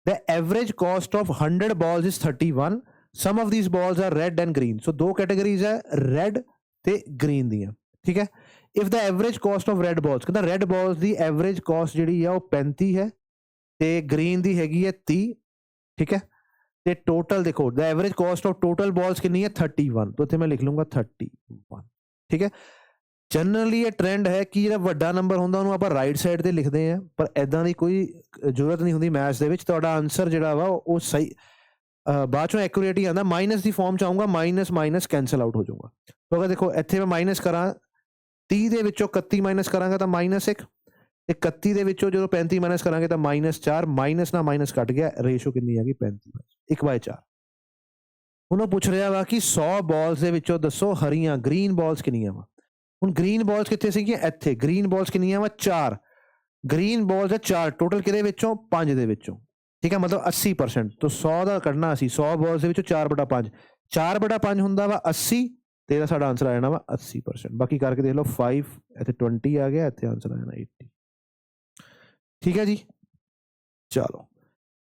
The average cost of 100 balls is 31। Sum of these balls are red and green. So ਦੋ ਕੈਟਾਗਰੀਜ਼ ਹੈ, ਰੈਡ ਤੇ ਗ੍ਰੀਨ ਦੀਆਂ। ਠੀਕ ਹੈ, if the average cost of red balls, ਕਹਿੰਦਾ ਰੈਡ balls ਦੀ ਐਵਰੇਜ ਕਾਸਟ ਜਿਹੜੀ ਆ ਉਹ 35 ਹੈ ਤੇ ਗ੍ਰੀਨ ਦੀ ਹੈਗੀ ਹੈ 30। ਠੀਕ ਹੈ, ਤੇ ਟੋਟਲ ਦੇਖੋ, the average cost of total balls ਕਿੰਨੀ ਹੈ? 31। तो ਇੱਥੇ ਮੈਂ ਲਿਖ ਲੂੰਗਾ 31। ਠੀਕ ਹੈ, ਜਨਰਲੀ ਇਹ ਟ੍ਰੈਂਡ ਹੈ ਕਿ ਜਿਹੜਾ ਵੱਡਾ ਨੰਬਰ ਹੁੰਦਾ ਉਹਨੂੰ ਆਪਾਂ ਰਾਈਟ ਸਾਈਡ ਤੇ ਲਿਖਦੇ ਆ, ਪਰ ਇਦਾਂ ਦੀ ਕੋਈ ਜ਼ਰੂਰਤ ਨਹੀਂ ਹੁੰਦੀ ਮੈਥਸ ਦੇ ਵਿੱਚ। ਤੁਹਾਡਾ ਆਨਸਰ ਜਿਹੜਾ ਵਾ ਉਹ ਸਹੀ ਬਾਅਦ ਚੋਂ ਐਕੂਰੇਟ ਹੀ ਆਉਂਦਾ। ਮਾਈਨਸ ਦੀ ਫਾਰਮ ਚ ਆਊਗਾ, ਮਾਈਨਸ ਮਾਈਨਸ ਕੈਂਸਲ ਆਊਟ ਹੋ ਜਾਊਗਾ। तो अगर देखो ਇੱਥੇ ਮੈਂ ਮਾਈਨਸ ਕਰਾਂ 30 ਦੇ ਵਿੱਚੋਂ 31 ਮਾਈਨਸ ਕਰਾਂਗਾ ਤਾਂ -1, ਤੇ 31 ਦੇ ਵਿੱਚੋਂ ਜਦੋਂ 35 ਮਾਈਨਸ ਕਰਾਂਗੇ ਤਾਂ -4। ਮਾਈਨਸ ਨਾਲ ਮਾਈਨਸ ਕੱਟ ਗਿਆ, ਰੇਸ਼ੋ ਕਿੰਨੀ ਆ ਗਈ? 35। 1/4। ਹੁਣ ਉਹ ਪੁੱਛ ਰਿਹਾ ਵਾ ਕਿ 100 balls ਦੇ ਵਿੱਚੋਂ ਦੱਸੋ ਹਰੀਆਂ ਗ੍ਰੀਨ balls ਕਿੰਨੀਆਂ ਵਾ। ਹੁਣ ਗ੍ਰੀਨ balls ਕਿੱਥੇ ਸੀਗੀਆਂ? ਇੱਥੇ। ਗ੍ਰੀਨ balls ਕਿੰਨੀਆਂ ਵਾ? 4। ਗ੍ਰੀਨ balls ਹੈ 4, ਟੋਟਲ ਕਿਹਦੇ ਵਿੱਚੋਂ? 5 ਦੇ ਵਿੱਚੋਂ। ਠੀਕ ਹੈ, ਮਤਲਬ 80%। ਤਾਂ 100 ਦਾ ਕੱਢਣਾ ਅਸੀਂ, 100 balls ਦੇ ਵਿੱਚੋਂ 4/5। 4/5 ਹੁੰਦਾ ਵਾ 80, ਤੇ ਇਹਦਾ ਸਾਡਾ ਆਨਸਰ ਆ ਜਾਣਾ ਵਾ 80%। ਬਾਕੀ ਕਰਕੇ ਦੇਖ ਲਓ, 5 ਇੱਥੇ 20 ਆ ਗਿਆ, ਇੱਥੇ ਆਨਸਰ ਆ ਜਾਣਾ 80। ਠੀਕ ਹੈ ਜੀ, ਚਲੋ।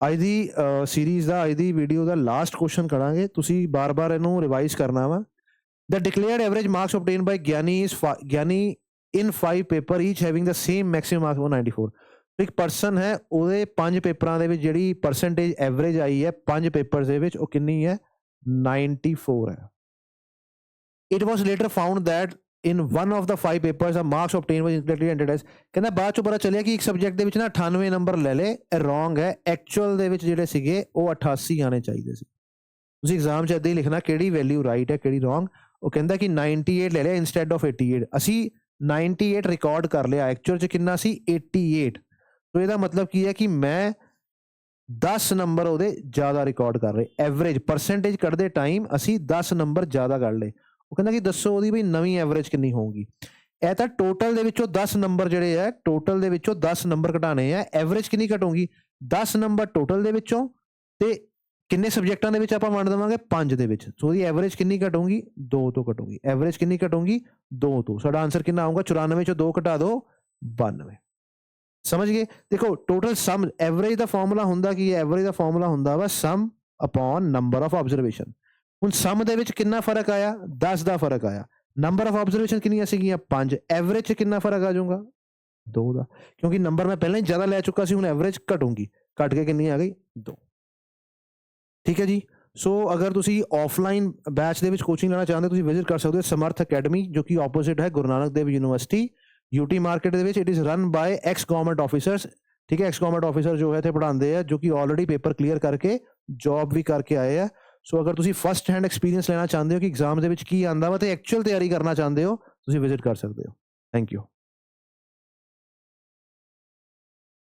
ਅੱਜ ਦੀ ਸੀਰੀਜ਼ ਦਾ, ਅੱਜ ਦੀ ਵੀਡੀਓ ਦਾ ਲਾਸਟ ਕੁਐਸਚਨ ਕਰਾਂਗੇ। ਤੁਸੀਂ ਬਾਰ-ਬਾਰ ਇਹਨੂੰ ਰਿਵਾਈਜ਼ ਕਰਨਾ ਵਾ। The declared average marks obtain by Gyani in 5 paper each having the same maximum marks 194। ਇੱਕ ਪਰਸਨ ਹੈ, ਉਹਦੇ 5 ਪੇਪਰਾਂ ਦੇ ਵਿੱਚ ਜਿਹੜੀ ਪਰਸੈਂਟੇਜ ਐਵਰੇਜ ਆਈ ਹੈ 5 ਪੇਪਰਸ ਦੇ ਵਿੱਚ, ਉਹ ਕਿੰਨੀ ਹੈ? 94 ਹੈ। It was later found that in one of the 5 papers the marks obtained was incorrectly entered as। ਕਹਿੰਦਾ ਬਾਅਦ ਚੋਂ ਪਤਾ ਚੱਲਿਆ ਕਿ ਇੱਕ ਸਬਜੈਕਟ ਦੇ ਵਿੱਚ ਨਾ 98 ਨੰਬਰ ਲੈ ਲਏ, ਇਹ ਰੋਂਗ ਹੈ। ਐਕਚੁਅਲ ਦੇ ਵਿੱਚ ਜਿਹੜੇ ਸੀਗੇ ਉਹ 88 ਆਣੇ ਚਾਹੀਦੇ ਸੀ। ਤੁਸੀਂ ਐਗਜ਼ਾਮ 'ਚ ਇੱਦਾਂ ਹੀ ਲਿਖਣਾ ਕਿਹੜੀ ਵੈਲਿਊ ਰਾਈਟ ਹੈ, ਕਿਹੜੀ ਰੋਂਗ। ਉਹ ਕਹਿੰਦਾ ਕਿ 98 ਲੈ ਲਿਆ ਇੰਸਟੈਡ ਆਫ 88। ਅਸੀਂ 98 ਰਿਕਾਰਡ ਕਰ ਲਿਆ, ਐਕਚੁਅਲ 'ਚ ਕਿੰਨਾ ਸੀ? 88। ਸੋ ਇਹਦਾ ਮਤਲਬ ਕੀ ਹੈ ਕਿ ਮੈਂ 10 ਨੰਬਰ ਉਹਦੇ ਜ਼ਿਆਦਾ ਰਿਕਾਰਡ ਕਰ ਰਹੇ। ਐਵਰੇਜ ਪਰਸੈਂਟੇਜ ਕੱਢਦੇ ਟਾਈਮ ਅਸੀਂ 10 ਨੰਬਰ ਜ਼ਿਆਦਾ ਕੱਢ ਲਏ। ਉਹ ਕਹਿੰਦਾ ਕਿ ਦੱਸੋ ਉਹਦੀ ਵੀ ਨਵੀਂ ਐਵਰੇਜ ਕਿੰਨੀ ਹੋਊਗੀ। ਇਹ ਤਾਂ ਟੋਟਲ ਦੇ ਵਿੱਚੋਂ 10 ਨੰਬਰ ਜਿਹੜੇ ਆ, ਟੋਟਲ ਦੇ ਵਿੱਚੋਂ 10 ਨੰਬਰ ਘਟਾਣੇ ਆ। ਐਵਰੇਜ ਕਿੰਨੀ ਘਟੂਗੀ? 10 ਨੰਬਰ ਟੋਟਲ ਦੇ ਵਿੱਚੋਂ, ਤੇ ਕਿੰਨੇ ਸਬਜੈਕਟਾਂ ਦੇ ਵਿੱਚ ਆਪਾਂ ਵੰਡ ਦੇਵਾਂਗੇ? 5 ਦੇ ਵਿੱਚ। ਸੋ ਉਹਦੀ ਐਵਰੇਜ ਕਿੰਨੀ ਘਟੂਗੀ? 2 ਤੋਂ ਘਟੂਗੀ। ਐਵਰੇਜ ਕਿੰਨੀ ਘਟੂਗੀ? 2 ਤੋਂ। ਸਾਡਾ ਆਨਸਰ ਕਿੰਨਾ ਆਊਗਾ? 94 ਚੋਂ 2 ਘਟਾ ਦਿਓ, 92। ਸਮਝ ਗਏ? ਦੇਖੋ, ਟੋਟਲ ਸਮ, ਐਵਰੇਜ ਦਾ ਫਾਰਮੂਲਾ ਹੁੰਦਾ ਕੀ ਹੈ? ਐਵਰੇਜ ਦਾ ਫਾਰਮੂਲਾ ਹੁੰਦਾ ਵਾ ਸਮ ਅਪੋਨ ਨੰਬਰ ਆਫ ਆਬਜ਼ਰਵੇਸ਼ਨ। ਹੁਣ ਸਮ ਦੇ ਵਿੱਚ ਕਿੰਨਾ ਫਰਕ ਆਇਆ? 10 ਦਾ ਫਰਕ ਆਇਆ। ਨੰਬਰ ਆਫ ਆਬਜ਼ਰਵੇਸ਼ਨ ਕਿੰਨੀਆਂ ਸੀਗੀਆਂ? 5। ਐਵਰੇਜ 'ਚ ਕਿੰਨਾ ਫਰਕ ਆ ਜਾਊਗਾ? 2 ਦਾ, ਕਿਉਂਕਿ ਨੰਬਰ ਮੈਂ ਪਹਿਲਾਂ ਹੀ ਜ਼ਿਆਦਾ ਲੈ ਚੁੱਕਾ ਸੀ। ਹੁਣ ਐਵਰੇਜ ਘਟੂਗੀ, ਘਟ ਕੇ ਕਿੰਨੀ ਆ ਗਈ? 2। ਠੀਕ ਹੈ ਜੀ। ਸੋ ਅਗਰ ਤੁਸੀਂ ਆਫਲਾਈਨ ਬੈਚ ਦੇ ਵਿੱਚ ਕੋਚਿੰਗ ਲੈਣਾ ਚਾਹੁੰਦੇ ਹੋ, ਤੁਸੀਂ ਵਿਜ਼ਿਟ ਕਰ ਸਕਦੇ ਹੋ ਸਮਰਥ ਅਕੈਡਮੀ, ਜੋ ਕਿ ਆਪੋਜ਼ਿਟ ਹੈ Guru Nanak Dev university, UT market ਦੇ ਵਿੱਚ। It is run by ex government officers. ਠੀਕ ਹੈ, ਐਕਸ ਗਵਰਨਮੈਂਟ ਆਫਿਸਰ ਜੋ ਹੈ ਇੱਥੇ ਪੜ੍ਹਾਉਂਦੇ ਆ, ਜੋ ਕਿ ਆਲਰੇਡੀ ਪੇਪਰ ਕਲੀਅਰ ਕਰਕੇ ਜੌਬ ਵੀ ਕਰਕੇ ਆਏ ਆ। ਸੋ ਅਗਰ ਤੁਸੀਂ ਫਸਟ ਹੈਂਡ ਐਕਸਪੀਰੀਅੰਸ ਲੈਣਾ ਚਾਹੁੰਦੇ ਹੋ ਕਿ ਐਗਜ਼ਾਮ ਦੇ ਵਿੱਚ ਕੀ ਆਉਂਦਾ ਵਾ, ਤੇ ਐਕਚੁਅਲ ਤਿਆਰੀ ਕਰਨਾ ਚਾਹੁੰਦੇ ਹੋ, ਤੁਸੀਂ ਵਿਜ਼ਿਟ ਕਰ ਸਕਦੇ ਹੋ। Thank you.